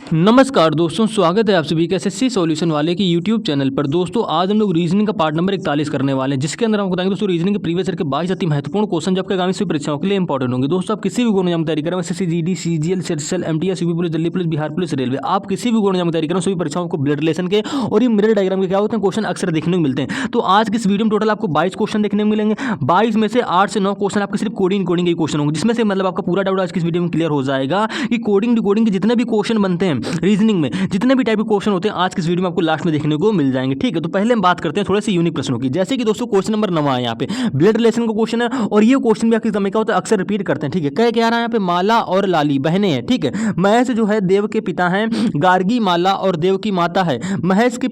नमस्कार दोस्तों, स्वागत है आप सभी का एसएससी सॉल्यूशन वाले की यूट्यूब चैनल पर। दोस्तों आज हम लोग रीजनिंग का पार्ट नंबर 41 करने वाले हैं, जिसके अंदर हम बताएंगे दोस्तों रीजनिंग के प्रीवियस ईयर के 22 अति महत्वपूर्ण क्वेश्चन जो आपके आगामी सभी परीक्षाओं के लिए इंपॉर्टेंट होंगे। दोस्तों आप किसी भी गुण तैयारी करें, एसएससी जीडी सीजीएल सेल MTS UP police Delhi police Bihar police railway, आप किसी भी गुण तैयारी करें सभी परीक्षाओं को ब्लड रिलेशन के और ये मिरर डायग्राम के क्या होते हैं क्वेश्चन अक्सर देखने को मिलते हैं। तो आज की इस वीडियो में टोटल आपको 22 क्वेश्चन देखने को मिलेंगे। 22 में से 8 से 9 क्वेश्चन आपके सिर्फ कोडिंग के क्वेश्चन होंगे, जिसमें से मतलब आपका पूरा डाउट आज की इस वीडियो में क्लियर हो जाएगा कि कोडिंग डिकोडिंग के जितने भी क्वेश्चन बनते हैं रीजनिंग में, जितने भी टाइप के क्वेश्चन होते हैं आज की इस वीडियो में आपको लास्ट में देखने को मिल जाएंगे। ठीक है, तो पहले हम बात करते हैं थोड़े से यूनिक प्रश्नों की। जैसे कि दोस्तों क्वेश्चन नंबर 9 है, यहाँ पे ब्लड रिलेशन का क्वेश्चन है और ये क्वेश्चन भी आपके एग्जाम में क्या होता है अक्सर रिपीट करते हैं। ठीक है, क्या रहा है यहाँ पे, माला और लाली बहनें हैं। ठीक है, महेश जो है देव के पिता हैं, गार्गी माला और देव की माता है। महेश के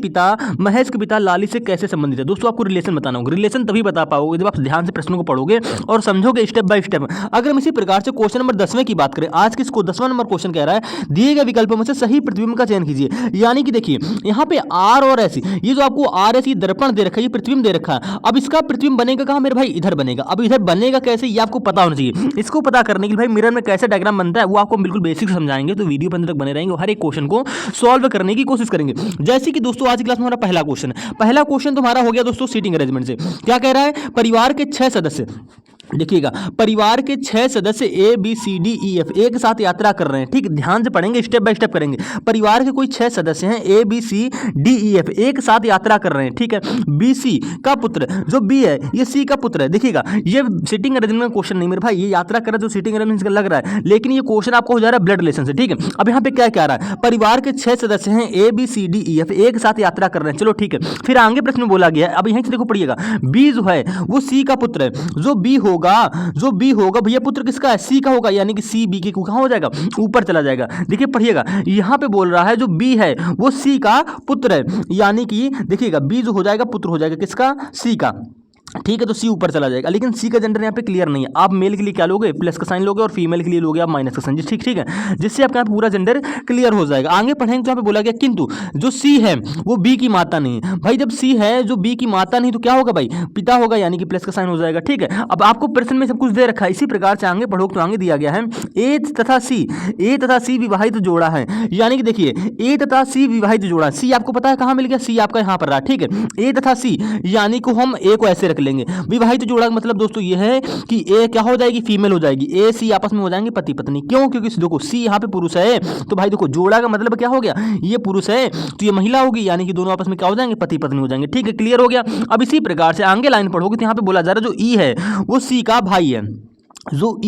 पिता लाली से कैसे संबंधित है। दोस्तों आपको रिलेशन बताना होगा। रिलेशन तभी बता पाओगे जब आप ध्यान से प्रश्नों को पढ़ोगे और समझोगे स्टेप बाय स्टेप। अगर हम इसी प्रकार से क्वेश्चन नंबर 10वें की बात करें, आज किसको 10वां नंबर क्वेश्चन कह रहा है, दिए गए विकल्पों में से सही प्रतिबिंब का चयन कीजिए। यानी कि देखिए यहाँ पे आर और एस, ये जो आपको आर एस दर्पण दे रखा है, ये प्रतिबिंब दे रखा है। अब इसका प्रतिबिंब बनेगा कहाँ मेरे भाई, इधर बनेगा। अब इधर बनेगा कैसे ये आपको पता होना चाहिए। इसको पता करने के लिए भाई मिरर में कैसे डायग्राम बनता है वो आपको बिल्कुल बेसिक समझाएंगे, तो वीडियो पर अंत तक बने रहेंगे। हर एक क्वेश्चन को सॉल्व करने की कोशिश करेंगे। जैसे कि दोस्तों आज की क्लास में हमारा पहला क्वेश्चन तुम्हारा हो गया दोस्तों सीटिंग अरेंजमेंट से। क्या कह रहा है, परिवार के 6 सदस्य, देखिएगा परिवार के 6 सदस्य A B C D E F एक साथ यात्रा कर रहे हैं। ठीक, ध्यान से पढ़ेंगे, स्टेप बाय स्टेप करेंगे। परिवार के कोई 6 सदस्य हैं, A B C D E F एक साथ यात्रा कर रहे हैं। ठीक है, बी सी का पुत्र जो बी है ये सी का पुत्र है। देखिएगा ये सिटिंग अरेंजमेंट क्वेश्चन नहीं मेरे भाई, ये यात्रा कर रहा है जो सिटिंग अरेंजमेंट का लग रहा है, लेकिन ये क्वेश्चन आपको हो जा रहा है ब्लड रिलेशन से। ठीक है, अब यहाँ पे क्या कह रहा है, परिवार के 6 सदस्य हैं A B C D E F एक साथ यात्रा कर रहे हैं। चलो ठीक है, फिर आगे प्रश्न में बोला गया है, अब यहीं से देखो पढ़िएगा, बी जो है वो सी का पुत्र है, जो बी होगा भैया पुत्र किसका है, सी का होगा, यानी कि सी बी के कहां हो जाएगा, ऊपर चला जाएगा। देखिए पढ़िएगा, यहां पे बोल रहा है जो बी है वो सी का पुत्र है, यानी कि देखिएगा बी जो हो जाएगा पुत्र हो जाएगा किसका, सी का। ठीक है, तो सी ऊपर चला जाएगा, लेकिन सी का जेंडर यहाँ पे क्लियर नहीं है। आप मेल के लिए क्या लोगे, प्लस का साइन लोगे, और फीमेल के लिए लोगे आप माइनस का साइन। ठीक है, जिससे आपका यहाँ पूरा जेंडर क्लियर हो जाएगा। आगे पढ़ेंगे तो यहाँ पे बोला गया किंतु जो सी है वो बी की माता नहीं है। भाई जब सी है जो बी की माता नहीं तो क्या होगा भाई, पिता होगा, यानी कि प्लस का साइन हो जाएगा। ठीक है, अब आपको प्रश्न में सब कुछ दे रखा है, इसी प्रकार से आगे पढ़ोगे तो आगे दिया गया है ए तथा सी विवाहित जोड़ा है। यानी कि देखिए ए तथा सी विवाहित जोड़ा, सी आपको पता है कहाँ मिल गया, सी आपका यहाँ पर रहा। ठीक है, ए तथा सी, यानी कि हम ए को ऐसे रख लेंगे। विवाहित जोड़ा का मतलब दोस्तों ये है कि ए क्या हो जाएगी, फीमेल हो जाएगी। ए सी आपस में हो जाएंगे पति पत्नी। क्यों, क्योंकि देखो सी यहाँ पे पुरुष है, तो भाई देखो जोड़ा का मतलब क्या हो गया, ये पुरुष है तो ये महिला होगी, यानी कि दोनों आपस में क्या हो जाएंगे, पति पत्नी हो जाएंगे। ठीक है, क्लियर हो गया। अब इसी प्रकार से आगे लाइन पढ़ोगे तो यहाँ पे बोला जा रहा है जो ई है वो सी का भाई है, जो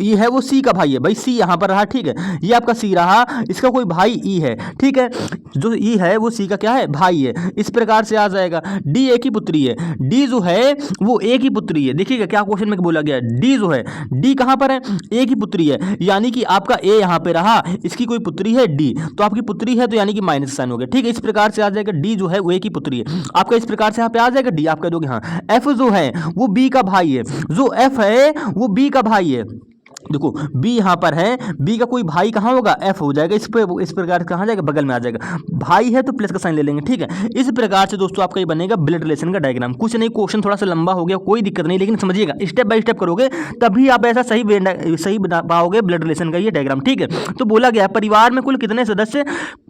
ई है वो सी का भाई है। भाई सी यहाँ पर रहा, ठीक है, ये आपका सी रहा, इसका कोई भाई ई है। ठीक है, जो ई है वो सी का क्या है, भाई है। इस प्रकार से आ जाएगा। डी ए की पुत्री है, डी जो है वो ए की पुत्री है। देखिएगा क्या क्वेश्चन में बोला गया, डी जो है, डी कहाँ पर है, ए की पुत्री है, यानी कि आपका ए यहाँ पे रहा, इसकी कोई पुत्री है डी, तो आपकी पुत्री है तो यानी कि माइनस साइन हो गया। ठीक है, इस प्रकार से आ जाएगा डी जो है वो ए की पुत्री है आपका। इस प्रकार से यहाँ पे आ जाएगा डी आपका दोगे। हाँ, एफ जो है वो बी का भाई है, जो एफ है वो बी का भाई है। देखो बी यहाँ पर है, बी का कोई भाई कहाँ होगा, एफ हो जाएगा। इस प्रकार कहाँ जाएगा, बगल में आ जाएगा। भाई है तो प्लस का साइन ले लेंगे। ठीक है, इस प्रकार से दोस्तों आपका ये बनेगा ब्लड रिलेशन का डायग्राम। कुछ नहीं, क्वेश्चन थोड़ा सा लंबा हो गया, कोई दिक्कत नहीं, लेकिन समझिएगा स्टेप बाय स्टेप करोगे तभी आप ऐसा सही बना पाओगे ब्लड रिलेशन का ये डायग्राम। ठीक है, तो बोला गया परिवार में कुल कितने सदस्य,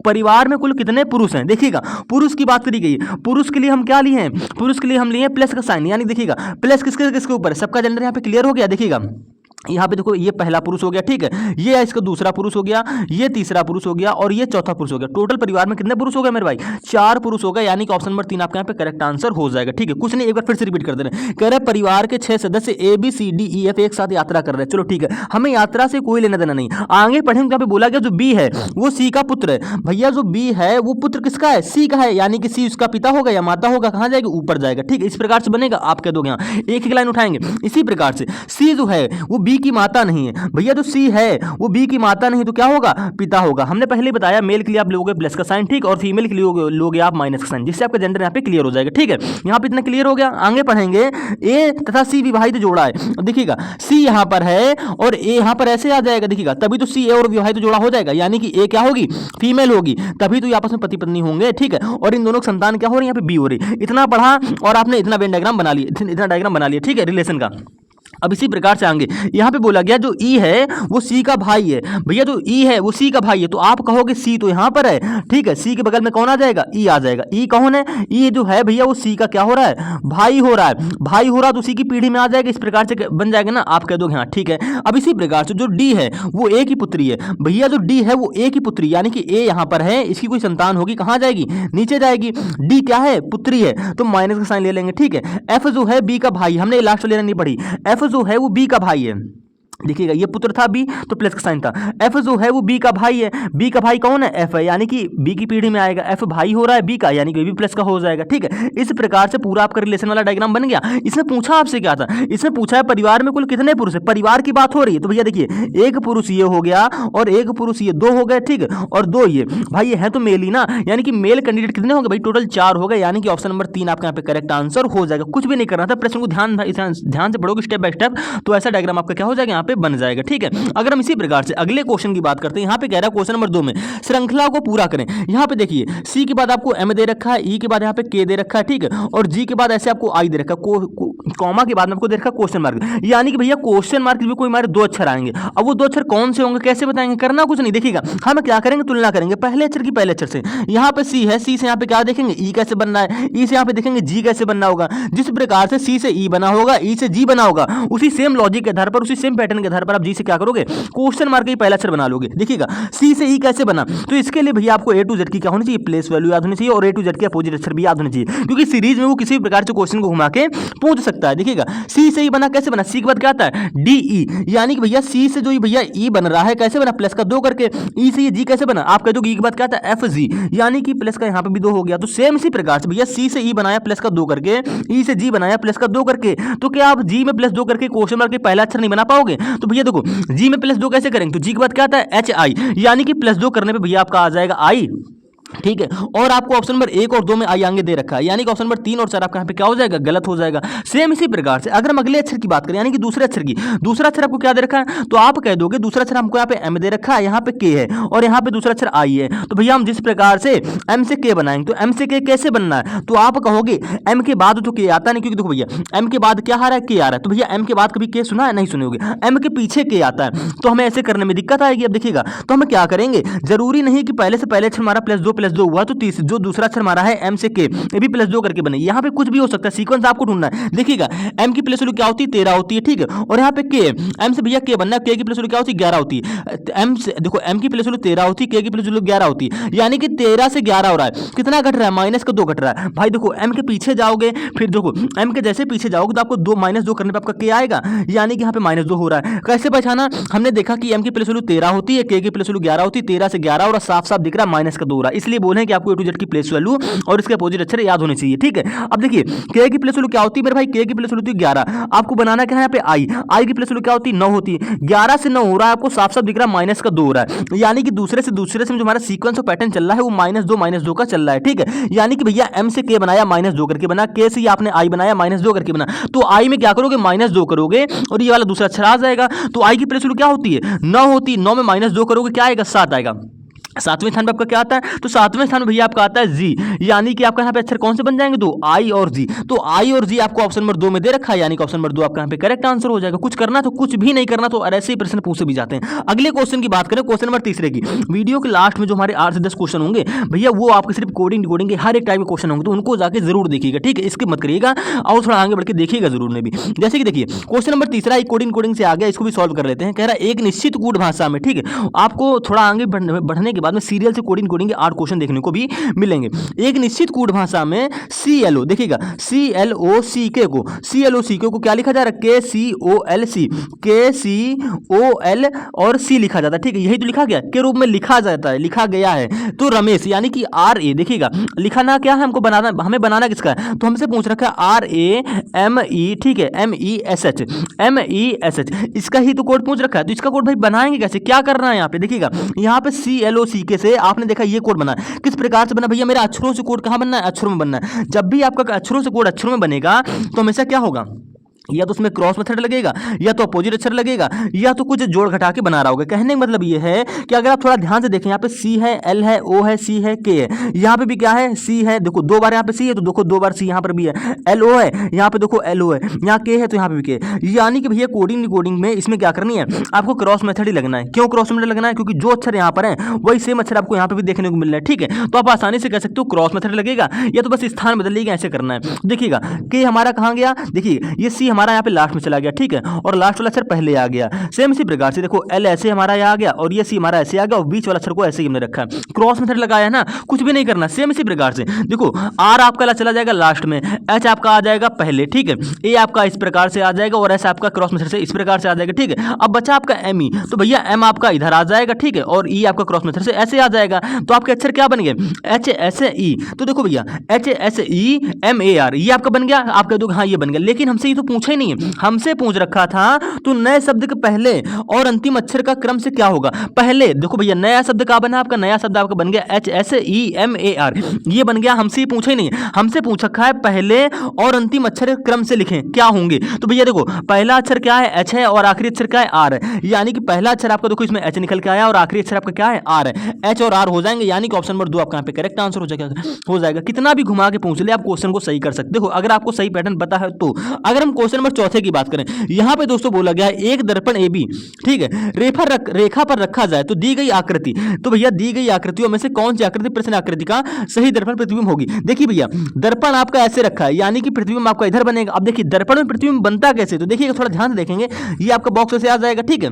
परिवार में कुल कितने पुरुष हैं। देखिएगा पुरुष की बात करी गई, पुरुष के लिए हम क्या लिए हैं, पुरुष के लिए हम लिए प्लस का साइन, यानी देखिएगा प्लस किसके किसके ऊपर है, सबका जेंडर यहाँ पे क्लियर हो गया। देखिएगा यहाँ पे देखो ये पहला पुरुष हो गया, ठीक है, ये इसका दूसरा पुरुष हो गया, ये तीसरा पुरुष हो गया और ये चौथा पुरुष हो गया। टोटल परिवार में कितने पुरुष हो गए मेरे भाई, 4 पुरुष हो गए, यानी कि ऑप्शन नंबर 3 आपके यहाँ पे करेक्ट आंसर हो जाएगा। ठीक है, कुछ नहीं, एक बार फिर से रिपीट कर दे रहे हैं। कह रहे परिवार के 6 सदस्य A B C D E F एक साथ यात्रा कर रहे हैं। चलो ठीक है, हमें यात्रा से कोई लेना देना नहीं। आगे पढ़ेंगे यहाँ पे बोला गया जो बी है वो सी का पुत्र है। भैया जो बी है वो पुत्र किसका है, सी का है, यानी कि सी उसका पिता होगा या माता होगा, कहाँ जाएगा, ऊपर जाएगा। ठीक है, इस प्रकार से बनेगा। आप कह दोगे यहाँ एक लाइन उठाएंगे। इसी प्रकार से सी जो है वो बी की माता नहीं है। भैया जो सी है वो बी की माता नहीं तो क्या होगा, पिता होगा। हमने पहले बताया मेल के लिए आप लोगे प्लस का साइन, ठीक, और फीमेल के लिए लोगे आप माइनस का साइन, जिससे आपका जेंडर यहाँ पे क्लियर हो जाएगा। ठीक है, यहाँ पे इतना क्लियर हो गया। आगे पढ़ेंगे ए तथा सी विवाहित जोड़ा है। देखिएगा सी यहाँ पर है और ए यहाँ पर ऐसे आ जाएगा। देखिएगा तभी तो सी ए और विवाहित जोड़ा हो जाएगा, यानी कि ए क्या होगी, फीमेल होगी, तभी तो ये आपस में पति पत्नी होंगे। ठीक है, और इन दोनों की संतान क्या हो रही है, यहाँ पे बी हो रही। इतना पढ़ा और आपने इतना वेन डायग्राम बना लिया, इतना डायग्राम बना लिया। ठीक है, रिलेशन का। अब इसी प्रकार से आएंगे, यहाँ पे बोला गया जो ई है वो सी का भाई है। भैया जो ई है वो सी का भाई है, तो आप कहोगे सी तो यहाँ पर है, ठीक है, सी के बगल में कौन आ जाएगा, ई आ जाएगा। ई कौन है, ई जो है भैया वो सी का क्या हो रहा है, भाई हो रहा है। भाई हो रहा तो उसी की पीढ़ी में आ जाएगा, इस प्रकार से बन जाएगा ना, आप कह दोगे हाँ ठीक है। अब इसी प्रकार से जो डी है वो ए की पुत्री है। भैया जो डी है वो ए की पुत्री, यानी कि ए यहाँ पर है, इसकी कोई संतान होगी, कहाँ जाएगी, नीचे जाएगी। डी क्या है, पुत्री है, तो माइनस का साइन ले लेंगे, ठीक है। एफ जो है बी का भाई, हमने लास्ट लेना नहीं पड़ी, एफ जो है वो बी का भाई है, देखिएगा ये पुत्र था बी तो प्लस का साइन था। एफ जो है वो बी का भाई है, बी का भाई कौन है, एफ है, यानी कि बी की पीढ़ी में आएगा। एफ भाई हो रहा है बी का, यानी कि बी प्लस का हो जाएगा, ठीक है। इस प्रकार से पूरा आपका रिलेशन वाला डायग्राम बन गया। इसने पूछा आपसे क्या था, इसने पूछा है परिवार में कुल कितने पुरुष है, परिवार की बात हो रही है, तो भैया देखिए एक पुरुष ये हो गया और एक पुरुष ये, दो हो गए, ठीक है, और दो ये, भाई ये है तो मेल ही ना, यानी कि मेल कैंडिडेट कितने हो गए भाई, टोटल 4 हो गए, यानी कि ऑप्शन नंबर 3 आपका यहाँ पे करेक्ट आंसर हो जाएगा। कुछ भी नहीं करना था, प्रश्न को ध्यान से पढ़ोगे स्टेप बाय स्टेप, तो ऐसा डायग्राम आपका क्या हो जाएगा, यहाँ पे बन जाएगा, ठीक है। अगर हम इसी प्रकार से अगले क्वेश्चन की बात करते हैं, यहाँ पे कह रहा है क्वेश्चन नंबर 2 में श्रृंखला को पूरा करें। यहाँ पे देखिए सी के बाद आपको एम दे रखा है, ई के बाद यहाँ पे के दे रखा है, ठीक है, और जी के बाद ऐसे आपको आई दे रखा है, कॉमा के बाद में आपको दे रखा है क्वेश्चन मार्क, यानी कि भैया क्वेश्चन मार्क में कोई हमारे 2 अक्षर आएंगे। अब वो 2 अक्षर कौन से होंगे, कैसे बताएंगे, करना कुछ नहीं, देखिएगा हम क्या करेंगे, तुलना करेंगे पहले अक्षर की पहले अक्षर से। यहाँ पे सी है, सी से यहाँ पे क्या देखेंगे, ई कैसे बनना है, ई से यहाँ पे देखेंगे जी कैसे बनना होगा। जिस प्रकार से सी से ई बना होगा, ई से जी बना होगा, उसी सेम लॉजिक के आधार पर, उसी सेम पैटर्न के आधार पर आप जी से क्या करोगे, क्वेश्चन मार्क ही पहला अक्षर बना लोगे। देखिएगा सी से ई कैसे बना, तो इसके लिए भैया आपको ए टू जेड की क्या होनी चाहिए, प्लेस वैल्यू याद होनी चाहिए, और ए टू जेड के अपोजिट अक्षर भी याद होनी चाहिए, क्योंकि सीरीज में वो किसी भी प्रकार से क्वेश्चन को घुमा के पूछ सकता है। देखिएगा सी से ई बना, कैसे बना, सी के बाद क्या आता है, डी ई, यानी कि भैया सी से जो ये भैया ई बन रहा है कैसे बना, प्लस का 2 करके। ई से ये जी कैसे बना, आप कह दोगे ई के बाद क्या आता है, एफ जी, यानी कि प्लस का यहाँ पे भी 2 हो गया। तो सेम इसी प्रकार से भैया सी से ई बनाया प्लस का 2 करके, ई से जी बनाया प्लस का 2 करके, तो क्या आप जी में प्लस 2 करके क्वेश्चन मार्क के पहला अक्षर नहीं बना पाओगे। तो भैया देखो जी में प्लस 2 कैसे करेंगे, तो जी के बाद क्या आता है, एच आई, यानी कि प्लस 2 करने पे भैया आपका आ जाएगा आई, ठीक है। और आपको ऑप्शन नंबर 1 और 2 में आई आगे दे रखा है, यानी कि ऑप्शन नंबर 3 और 4 आपका यहाँ पे क्या हो जाएगा, गलत हो जाएगा। सेम इसी प्रकार से अगर हम अगले अक्षर की बात करें, यानी कि दूसरे अक्षर की, दूसरा अक्षर आपको क्या दे रखा है, तो आप कह दोगे दूसरा अक्षर हमको यहाँ पे एम दे रखा है, यहाँ पे के है, और यहाँ पे दूसरा अक्षर आई है। तो भैया हम जिस प्रकार से एम से के बनाएंगे, तो एम से के कैसे बनना है, तो आप कहोगे एम के बाद तो के आता नहीं, क्योंकि देखो भैया एम के बाद क्या आ रहा है, के आ रहा है, तो भैया एम के बाद कभी के सुना है, नहीं सुने होगे, एम के पीछे के आता है, तो हमें ऐसे करने में दिक्कत आएगी। अब देखिएगा तो हमें क्या करेंगे, जरूरी नहीं कि पहले से पहले अक्षर हमारा प्लस दो हुआ तो जो दूसरा अक्षर हमारा है एम से के, ये भी प्लस 2 करके बने, यहाँ पे कुछ भी हो सकता है, सीक्वेंस आपको ढूंढना है। देखिएगा एम की प्लस वैल्यू क्या होती है, 13 होती है, ठीक है, और यहाँ पे के, एम से भैया के बनना है, के की प्लस वैल्यू क्या होती है, 11 होती है। एम से देखो एम की प्लस वैल्यू 13 होती है, के की प्लस वैल्यू 11 होती है, यानी कि 13 से 11 हो रहा है, कितना घट रहा है, माइनस का 2 घट रहा है। भाई देखो एम के पीछे जाओगे, फिर देखो एम के जैसे पीछे जाओगे तो आपको 2 -2 करने पर आपका के आएगा, यानी कि यहाँ पे -2 हो रहा है। कैसे पहचाना, हमने देखा कि एम की प्लस वैल्यू 13 होती है, के की प्लस वैल्यू 11 होती है, 13 से 11 और साफ साफ दिख रहा है माइनस का 2 हो रहा है, इसलिए बोले कि आपको ए टू जेड की प्लेस वैल्यू और इसके अपोजिट अक्षर याद होने चाहिए, ठीक है। अब देखिए के की प्लस वैल्यू क्या होती है मेरे भाई, के की प्लस वैल्यू होती है 11, आपको बनाना क्या है यहाँ पे आई, आई की प्लस वैल्यू क्या होती है 9 होती है, 11 से 9 हो रहा है, आपको साफ साफ दिख रहा है माइनस का 2 हो रहा है, यानी कि दूसरे से जो हमारा सीक्वेंस और पैटर्न चल रहा है वो -2 का चल रहा है, ठीक है। यानी कि भैया एम से के बनाया -2 करके बना, के से आपने आई बनाया -2 करके बना, तो आई में क्या करोगे, -2 करोगे और ये वाला दूसरा अक्षर आ जाएगा, तो आई की प्लस वैल्यू क्या होती है 9 होती है, 9 में -2 करोगे क्या आएगा, 7 आएगा। 7वें स्थान पर आपका क्या आता है, तो 7वें स्थान में भैया आपका आता है जी, यानी कि आपका यहाँ पे अक्षर कौन से बन जाएंगे, 2 आई और जी, तो आई और जी आपको ऑप्शन नंबर 2 में दे रखा है, यानी कि ऑप्शन नंबर 2 आपका यहाँ पे करेक्ट आंसर हो जाएगा। कुछ करना तो कुछ भी नहीं करना, तो ऐसे ही प्रश्न पूछे भी जाते हैं। अगले क्वेश्चन की बात करें, क्वेश्चन नंबर 3 की, वीडियो के लास्ट में जो हमारे 8 से 10 क्वेश्चन होंगे भैया वो आपके सिर्फ कोडिंग डिकोडिंग के हर एक टाइप के क्वेश्चन होंगे, तो उनको जाके जरूर देखिएगा, ठीक है, इसके मत करिएगा और थोड़ा आगे बढ़ के देखिएगा जरूर ने भी। जैसे कि देखिए क्वेश्चन नंबर 3 एक कोडिंग से आ गया, इसको भी सॉल्व कर लेते हैं। कह रहा है एक निश्चित कूट भाषा में, ठीक है, आपको थोड़ा आगे बढ़ने के बाद में सीरियल से कोडिंग 8 क्वेश्चन देखने को भी मिलेंगे। एक निश्चित कूट भाषा में CLO, देखिएगा CLOCK को क्या लिखा जा रहा है, KCOL और C लिखा जाता है, ठीक है, यही तो लिखा गया के रूप में लिखा गया है। तो रमेश यानी कि RA, देखिएगा लिखाना क्या है, हमको बनाना, हमें बनाना किसका है, तो हमसे पूछ रखा है RAME, ठीक है, MESH, इसका ही तो कोड पूछ रखा है, तो इसका कोड भाई बनाएंगे कैसे, क्या करना है यहाँ पे, देखिएगा यहाँ पे CLOCK से आपने देखा ये कोड बना, किस प्रकार से बना भैया, मेरा अक्षरों से कोड कहाँ बनना है, अक्षरों में बनना है। जब भी आपका अक्षरों से कोड अक्षरों में बनेगा तो हमेशा क्या होगा, या तो उसमें क्रॉस मेथड लगेगा, या तो अपोजिट अक्षर लगेगा, या तो कुछ जोड़ घटा के बना रहा होगा। कहने का मतलब ये है कि अगर आप थोड़ा ध्यान से देखें, यहाँ पे सी है, एल है, ओ है, सी है, के है, यहाँ पे भी क्या है, सी है, देखो 2 बार यहाँ पे सी है तो देखो 2 बार सी यहाँ पर भी है, एल ओ है, यहाँ पे देखो एल ओ है, यहाँ के है तो यहाँ पे भी के, यानी कि भैया कोडिंग कोडिंग में इसमें क्या करनी है, आपको क्रॉस मेथड ही लगना है। क्यों क्रॉस मेथड लगना है? क्योंकि जो अक्षर यहाँ पर है वही सेम अक्षर आपको यहाँ पे भी देखने को मिल रहा है, ठीक है। तो आप आसानी से कह सकते हो क्रॉस मेथड लगेगा, या तो बस स्थान बदल लेगा, ऐसे करना है। देखिएगा के हमारा कहाँ गया, देखिए ये सी हमारा यहाँ पे लास्ट में चला गया, ठीक है, और लास्ट वाला अक्षर पहले आ गया। सेम इसी प्रकार से देखो एल ऐसे हमारा यहाँ आ गया, और ये सी हमारा ऐसे आ गया, और बीच वाला अक्षर को ऐसे ही हमने रखा है। क्रॉस मेथड लगाया है ना, कुछ भी नहीं करना। सेम इसी प्रकार से देखो आर आपका चला जाएगा लास्ट में, एच आपका आ जाएगा पहले, ठीक है, ए आपका इस प्रकार से आ जाएगा, और एस आपका क्रॉस मेथड से इस प्रकार से आ जाएगा, ठीक है। अब बचा आपका एम ई, तो भैया एम आपका इधर आ जाएगा, ठीक है, और ई आपका क्रॉस मेथड से ऐसे आ जाएगा। तो आपके अक्षर क्या बन गए, एच एस ई। तो देखो भैया H S E M A R, ये आपका बन गया। आप कह दो हाँ ये बन गया, लेकिन हमसे ये तो पूछा ही नहीं है। हमसे पूछ रखा था तो नए शब्द के पहले और अंतिम अक्षर का क्रम से क्या होगा। पहले देखो भैया नया शब्द क्या बना, आपका नया शब्द आपका बन गया H S E M A R, ये बन गया। हमसे पूछा ही नहीं, हमसे पूछ रखा है पहले और अंतिम अक्षर क्रम से लिखें क्या होंगे। तो भैया देखो पहला अक्षर क्या है, एच है, और आखिरी अक्षर क्या है, आर है, यानी कि पहला अक्षर आपका देखो इसमें एच निकल के आया, और आखिरी अक्षर आपका क्या है, आर है। एच और आर हो जाएंगे, यानी कि ऑप्शन नंबर 2 आपका यहाँ पे करेक्ट आंसर हो जाएगा। कितना भी घुमा के पूछ ले आप क्वेश्चन को सही कर सकते हो, अगर आपको सही पैटर्न पता है तो। अगर हम क्वेश्चन नंबर 4 की बात करें, यहाँ पे दोस्तों बोला गया है एक दर्पण ए बी, ठीक है, रेखा पर रखा जाए तो दी गई आकृति, तो भैया दी गई आकृतियों में से कौन सी आकृति प्रश्न आकृति का सही दर्पण प्रतिबिंब होगी। देखिए भैया दर्पण आपका ऐसे रखा है, यानी कि प्रतिबिंब आपका इधर बनेगा। अब देखिए दर्पण में प्रतिबिंब बनता कैसे, तो देखिएगा थोड़ा ध्यान से देखेंगे, ये आपका बॉक्स ऐसे आ जाएगा, ठीक है।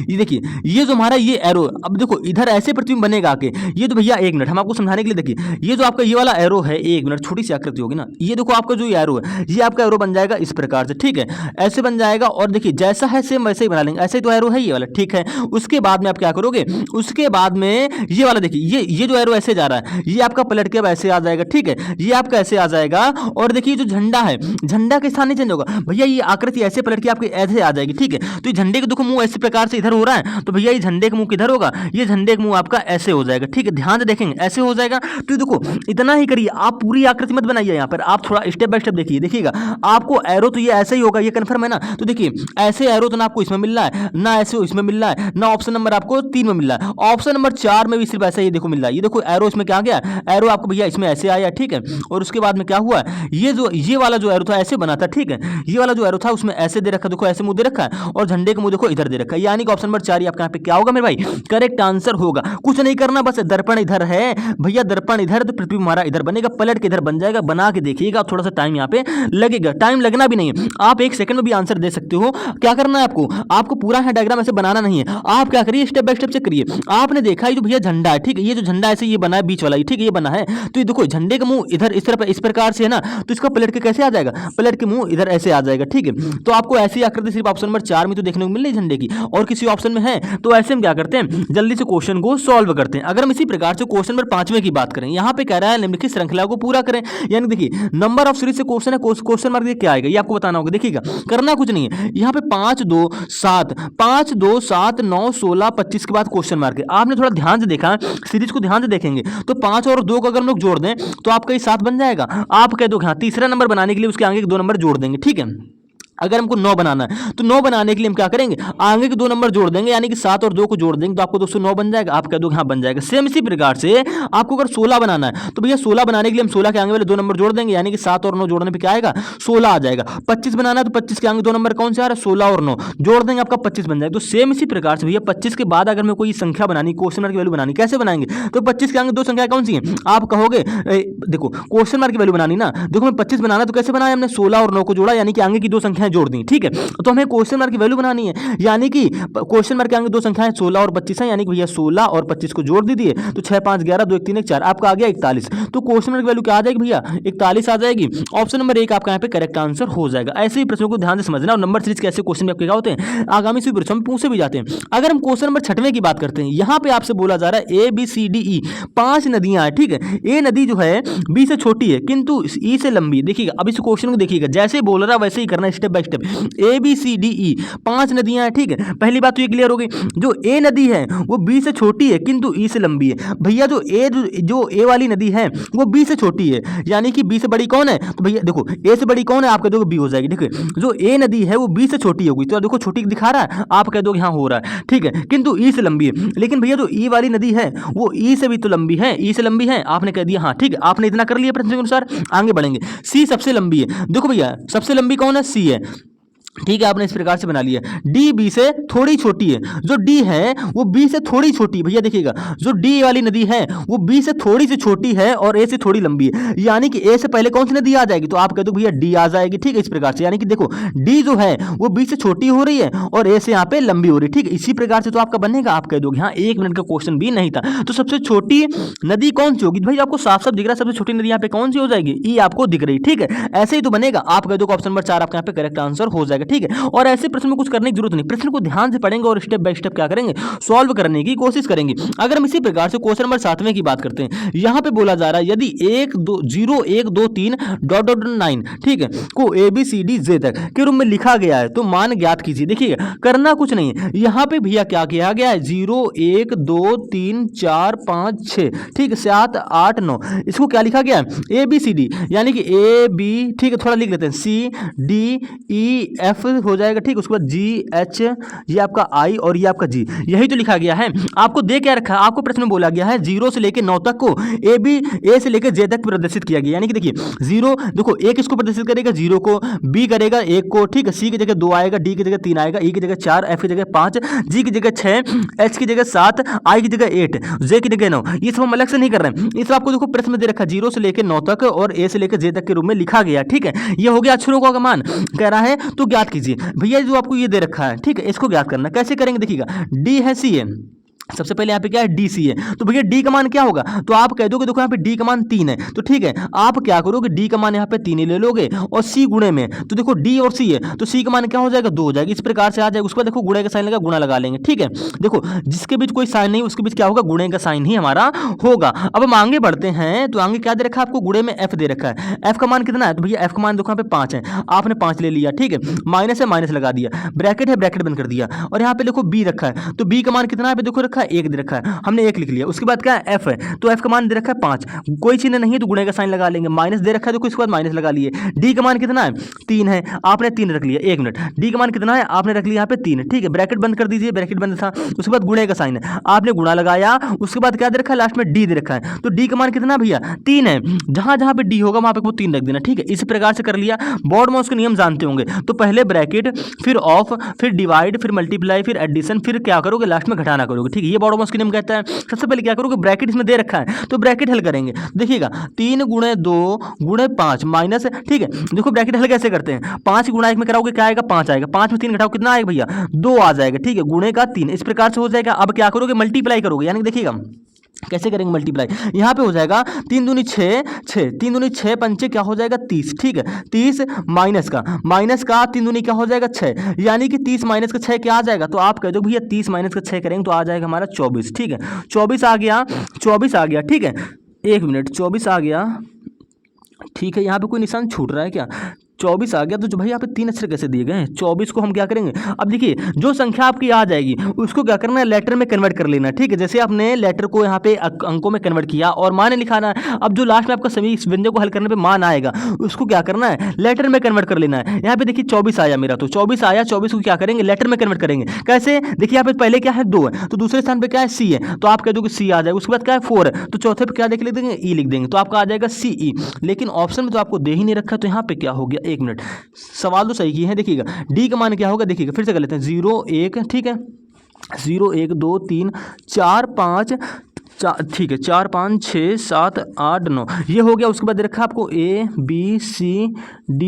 ये देखिए ये जो हमारा ये एरो, अब देखो इधर ऐसे प्रतिबिंब बनेगा आके। ये तो भैया एक मिनट हम आपको समझाने के लिए, देखिए ये जो आपका ये वाला एरो है, एक मिनट, छोटी सी आकृति होगी ना, ये देखो आपका जो एरो है, ये आपका एरो बन जाएगा इस प्रकार से, ठीक है, ऐसे बन जाएगा। और देखिए जैसा है सेम वैसे ही बना लेंगे, ऐसे ही तो एरो है ये वाला, ठीक है। उसके बाद में आप क्या करोगे, उसके बाद में ये वाला देखिए ये जो एरो ऐसे जा रहा है, ये आपका पलट के अब ऐसे आ जाएगा, ठीक है, ये आपका ऐसे आ जाएगा। और देखिए जो झंडा है, झंडा के स्थान नहीं चेंज होगा भैया, ये आकृति ऐसे पलट के आपके ऐसे आ जाएगी, ठीक है। तो ये झंडे के देखो मुंह ऐसे प्रकार से इधर हो रहा है, तो भैया ये झंडे का मुंह किधर होगा, ये झंडे का मुंह आपका ऐसे हो जाएगा, ठीक है, ध्यान से देखेंगे ऐसे हो जाएगा। तो देखो इतना ही करिए, आप पूरी आकृति मत बनाइए, यहाँ पर आप थोड़ा स्टेप बाय स्टेप देखिए, देखिएगा आपको एरो तो ये ऐसे ही होगा, ये कंफर्म है ना। तो देखिए ऐसे एरो तो ना आपको इसमें मिल रहा है, ना ऐसे इसमें मिल रहा है, ना ऑप्शन नंबर आपको 3 में मिल रहा है, ऑप्शन नंबर 4 में भी सिर्फ ऐसा ही देखो मिल रहा है। ये देखो एरो इसमें क्या गया, एरो आपको भैया इसमें ऐसे आया, ठीक है। और उसके बाद में क्या हुआ, ये वाला जो एरो था ऐसे बना था, ठीक है, ये वाला जो एरो था उसमें ऐसे दे रखा, देखो ऐसे मुंह दे रखा है, और झंडे का मुंह देखो इधर दे रखा है, यानी कि ऑप्शन नंबर 4 आपका यहाँ पे क्या होगा मेरे भाई, करेक्ट आंसर होगा। कुछ नहीं करना, बस दर्पण इधर है भैया, दर्पण इधर तो प्रतिबिंब हमारा इधर बनेगा, पलट के इधर बन जाएगा। बना के देखिएगा, थोड़ा सा टाइम यहाँ पे लगेगा, टाइम लगना भी नहीं है, आप 1 सेकंड में भी आंसर दे सकते हो। क्या करना है आपको पूरा है डायग्राम ऐसे बनाना नहीं है, आप क्या करिए स्टेप बाय स्टेप चेक करिए। आपने देखा ये जो भैया झंडा है, ठीक है, ये जो झंडा ऐसे ये बना है बीच वाला, ठीक है, ये बना है, तो ये देखो झंडे का मुंह इधर इस तरफ इस प्रकार से है ना, तो इसका पलट के कैसे आ जाएगा, पलट के मुंह इधर ऐसे आ जाएगा, ठीक है। तो आपको ऐसी आकृति सिर्फ ऑप्शन नंबर 4 में तो देखने को मिल रही झंडे की, और किसी ऑप्शन में है तो ऐसे हम क्या करते हैं, जल्दी से क्वेश्चन को सॉल्व करते हैं। अगर हम इसी प्रकार से क्वेश्चन नंबर 5वें की बात करें, यहाँ पे कह रहा है निम्नलिखित श्रृंखला को पूरा करें, यानी देखिए नंबर ऑफ सीरीज से क्वेश्चन है, क्वेश्चन मार्क क्या आएगा ये आपको बताना होगा। देखिएगा करना कुछ नहीं है, यहाँ पे 5 2 7 9 16 25 के बाद क्वेश्चन मार्क है। आपने थोड़ा ध्यान से देखा, सीरीज को ध्यान से देखेंगे तो 5 और 2 को अगर हम लोग जोड़ दें तो आपका ये 7 बन जाएगा। आप कह दो हाँ तीसरा नंबर बनाने के लिए उसके आगे के 2 नंबर जोड़ देंगे, ठीक है। अगर हमको 9 बनाना है तो 9 बनाने के लिए हम क्या करेंगे, आगे के 2 नंबर जोड़ देंगे, यानी कि 7 और 2 को जोड़ देंगे तो आपको दोस्तों 9 बन जाएगा। आप कह दो हाँ बन जाएगा। सेम इसी प्रकार से आपको अगर 16 बनाना है तो भैया 16 बनाने के लिए हम 16 के आगे वाले 2 नंबर जोड़ देंगे, यानी कि 7 और 9 जोड़ने पे क्या आएगा 16 आ जाएगा। 25 बनाना है तो 25 के आगे 2 नंबर कौन से आ रहा है 16 और 9 जोड़ देंगे, आपका 25 बन जाएगा। तो सेम इसी प्रकार से भैया 25 के बाद अगर मैं कोई संख्या बनानी, क्वेश्चन मार्क की वैल्यू बनानी, कैसे बनाएंगे, तो 25 के आगे 2 संख्या कौन सी है, आप कहोगे देखो क्वेश्चन मार्क की वैल्यू बनानी ना, देखो मैं 25 बनाना तो कैसे बनाया हमने 16 और 9 को जोड़ा, यानी कि आगे की 2 संख्याएं जोड़ दी, ठीक है। तो हमें क्वेश्चन मार्क की वैल्यू बनानी है, यानी कि क्वेश्चन मार्क के आगे 2 संख्याएं 16 और 25 है, यानी कि भैया 16 और 25 को जोड़ दीजिए तो 6 5 11 2 1 3 1 4 आपका आ गया 41। तो क्वेश्चन मार्क की वैल्यू क्या आ जाएगी भैया 41 आ जाएगी। ऑप्शन नंबर 1 आपका यहाँ पे करेक्ट आंसर हो जाएगा। ऐसे ही प्रश्नों को ध्यान से समझना, और नंबर सीरीज के ऐसे क्वेश्चन आपके क्या होते हैं आगामी सभी परीक्षाओं में पूछे भी जाते हैं। अगर हम क्वेश्चन नंबर 6वें की बात करते हैं, यहाँ पे आपसे बोला जा रहा है ABCDE 5 नदियां हैं, ठीक है। ए नदी जो है B से छोटी है किंतु ई से लंबी है। देखिएगा अब इस क्वेश्चन को देखिएगा, जैसे बोल रहा है वैसे ही करना, स्टेप बाय स्टेप। ABCDE 5 नदियां हैं, ठीक है। पहली बात तो ये क्लियर हो गई, जो ए नदी है वो बी से छोटी है किंतु ई से लंबी है। भैया जो ए वाली नदी है वो बी से छोटी है, यानी कि बी से बड़ी कौन है, तो भैया देखो ए से बड़ी कौन है, आप कह दोगे बी हो जाएगी, ठीक है। जो ए नदी है वो बी से छोटी होगी, तो देखो छोटी दिखा रहा है, आप कह दोगे हाँ हो रहा है, ठीक है, किंतु ई से लंबी है। लेकिन भैया जो ई वाली नदी है वो ई से भी तो लंबी है, ई से लंबी है, आपने कह दिया हाँ, ठीक है, आपने इतना कर लिया प्रश्न के अनुसार। आगे बढ़ेंगे, सी सबसे लंबी है। देखो भैया सबसे लंबी कौन है, सी है, ठीक है, आपने इस प्रकार से बना लिया। डी बी से थोड़ी छोटी है, जो डी है वो बी से थोड़ी छोटी है। भैया देखिएगा जो डी वाली नदी है वो बी से थोड़ी सी छोटी है और ए से थोड़ी लंबी है, यानी कि ए से पहले कौन सी नदी आ जाएगी, तो आप कह दो भैया डी आ जाएगी, ठीक है। इस प्रकार से यानी कि देखो डी जो है वो बी से छोटी हो रही है और ए से यहाँ पे लंबी हो रही है, ठीक है। इसी प्रकार से तो आपका बनेगा, आप कह दोगे हाँ, 1 मिनट का क्वेश्चन भी नहीं था। तो सबसे छोटी नदी कौन सी होगी, भाई आपको साफ साफ दिख रहा है, सबसे छोटी नदी यहाँ पे कौन सी हो जाएगी, ई आपको दिख रही, ठीक है। ऐसे ही तो बनेगा, आप कह दो ऑप्शन नंबर 4 आपका यहाँ पे करेक्ट आंसर हो जाएगा, ठीक है। और ऐसे प्रश्न में कुछ करने की जरूरत नहीं, प्रश्न को ध्यान से पढ़ेंगे और स्टेप बाय स्टेप क्या करेंगे, सॉल्व करने की कोशिश करेंगे। अगर हम इसी प्रकार से क्वेश्चन नंबर 7वें की बात करते हैं, यहां पे बोला जा रहा है यदि 1 2 0 1 2 3 डॉट डॉट 9, ठीक है, को ABCD तक के रूप में लिखा गया है तो मान ज्ञात कीजिए। देखिएगा करना कुछ नहीं है, यहां पे भैया क्या किया गया है, 0 1 2 3 4 5 6, ठीक है, 7 8 9, इसको क्या लिखा गया है, ABCD, यानी कि AB, ठीक है, थोड़ा लिख लेते हैं, CDEF हो जाएगा, ठीक, उसके बाद GH, ये आपका I और ये आपका G, यही तो लिखा गया है। आपको दे क्या रखा है, आपको प्रश्न में बोला गया है 0 से लेकर 9 तक को A से लेकर J तक प्रदर्शित किया गया, यानी कि देखिए 0, देखो A किसको प्रदर्शित करेगा, 0 को, B करेगा 1 को, ठीक है, C की जगह 2 आएगा, D की जगह 3 आएगा, E की जगह 4, F की जगह 5, G की जगह 6, H की जगह 7, I की जगह 8, J की जगह 9। ये सब हम अलग से नहीं कर रहे हैं, ये सब आपको देखो प्रश्न में दे रखा है 0 से लेकर 9 तक और A से लेकर J तक के रूप में लिखा गया, ठीक है। ये हो गया अक्षरों का मान, कह रहा है तो ज्ञात कीजिए। भैया जो आपको ये दे रखा है, ठीक है, इसको ज्ञात करना, कैसे करेंगे, देखिएगा डी है, सी है, सबसे पहले यहाँ पे क्या है, डी सी है, तो भैया डी का मान क्या होगा, तो आप कह दोगे देखो यहाँ पे डी का मान 3 है, तो ठीक है, आप क्या करोगे, डी का मान यहाँ पे 3 ही ले लोगे और सी गुणे में, तो देखो डी और सी है तो सी का मान क्या हो जाएगा, 2 हो जाएगा, इस प्रकार से आ जाएगा। उसके बाद देखो गुणे का साइन लगा, गुणा लगा लेंगे, ठीक है। देखो जिसके बीच कोई साइन नहीं उसके बीच क्या होगा, गुणे का साइन ही हमारा होगा। अब हम आगे बढ़ते हैं, तो आगे क्या दे रखा है आपको, गुणे में एफ दे रखा है, एफ का मान कितना है, तो भैया एफ का मान देखो यहाँ पे 5 है, आपने 5 ले लिया, ठीक है, माइनस है माइनस लगा दिया, ब्रैकेट है ब्रैकेट बंद कर दिया, और यहाँ पे देखो बी रखा है, तो बी का मान कितना है, देखो रखा है 1 दे रखा है, हमने 1 लिख लिया। उसके बाद क्या है, एफ है, तो एफ का मान दे रखा है 5, कोई चिन्ह नहीं है तो गुणे का साइन लगा लेंगे, माइनस दे रखा है तो इसके बाद माइनस लगा लिए। डी का मान कितना है, 3 है, आपने 3 रख लिया, 1 मिनट, डी का मान कितना है, आपने रख लिया यहाँ पे 3, ठीक है, ब्रैकेट बंद कर दीजिए, ब्रैकेट बंद था, उसके बाद गुणे का साइन है, आपने गुणा लगाया, उसके बाद क्या दे रखा है, लास्ट में डी दे रखा है, तो डी का मान कितना भैया 3 है, जहां जहां पे डी होगा वहां पे वो 3 रख देना, ठीक है। इस प्रकार से कर लिया। बॉर्ड माउस के नियम जानते होंगे, तो पहले ब्रैकेट, फिर ऑफ, फिर डिवाइड, फिर मल्टीप्लाई, फिर एडिशन, फिर क्या करोगे लास्ट में घटाना करोगे, ठीक है, ये बॉर्ड माउस के नियम कहता है। सबसे पहले क्या करोगे, ब्रैकेट इसमें दे रखा है तो ब्रैकेट हल करेंगे, देखिएगा 3 गुणे 2 गुणे 5 माइनस, ठीक है, देखो ब्रैकेट हल कैसे करते हैं, 5 गुणा 1 में कराओगे क्या आएगा, 5 आएगा, 5 में 3 घटाओ कितना आएगा भैया, 2 आ जाएगा, ठीक है, गुणे का 3, इस प्रकार से हो जाएगा। अब क्या करोगे, मल्टीप्लाई करोगे, यानी देखिएगा कैसे करेंगे मल्टीप्लाई, यहाँ पे हो जाएगा 3 दूनी 6, 3 दूनी 6 पंचे क्या हो जाएगा 30, ठीक है, 30 माइनस का 3 दूनी क्या हो जाएगा 6, यानी कि 30 माइनस का 6 क्या आ जाएगा, तो आप कह दो भैया 30 माइनस का 6 करेंगे तो आ जाएगा हमारा 24, ठीक है, 24 आ गया, 24 आ गया, ठीक है, 1 मिनट, 24 आ गया, ठीक है। यहाँ पे कोई निशान छूट रहा है क्या, 24 आ गया, तो जो भाई यहाँ पे 3 अक्षर कैसे दिए गए हैं, 24 को हम क्या करेंगे, अब देखिए जो संख्या आपकी आ जाएगी उसको क्या करना है, लेटर में कन्वर्ट कर लेना, ठीक है। जैसे आपने लेटर को यहाँ पे अंकों में कन्वर्ट किया और मान लिखाना है, अब जो लास्ट में आपका सभी व्यंजन को हल करने पे मान आएगा उसको क्या करना है, लेटर में कन्वर्ट कर लेना है। यहाँ पे देखिए 24 आया मेरा, तो 24 आया, 24 को क्या करेंगे, लेटर में कन्वर्ट करेंगे, कैसे, देखिए यहाँ पे पहले क्या है 2 है, तो दूसरे स्थान पे क्या है सी है, तो आप कह दो कि सी आ जाएगा। उसके बाद क्या है 4 है, तो चौथे पे क्या लिख देंगे, ई लिख देंगे, तो आपका आ जाएगा CE। लेकिन ऑप्शन में तो आपको दे ही नहीं रखा, तो यहाँ पे क्या हो गया, 1 मिनट, सवाल तो सही किए हैं। देखिएगा डी का मान क्या होगा, देखिएगा फिर से कर लेते हैं, 0 1, ठीक है, 0 1 2 3 4 5, ठीक है, 4 5 6 7 8 9, ये हो गया। उसके बाद रखा आपको ABCD,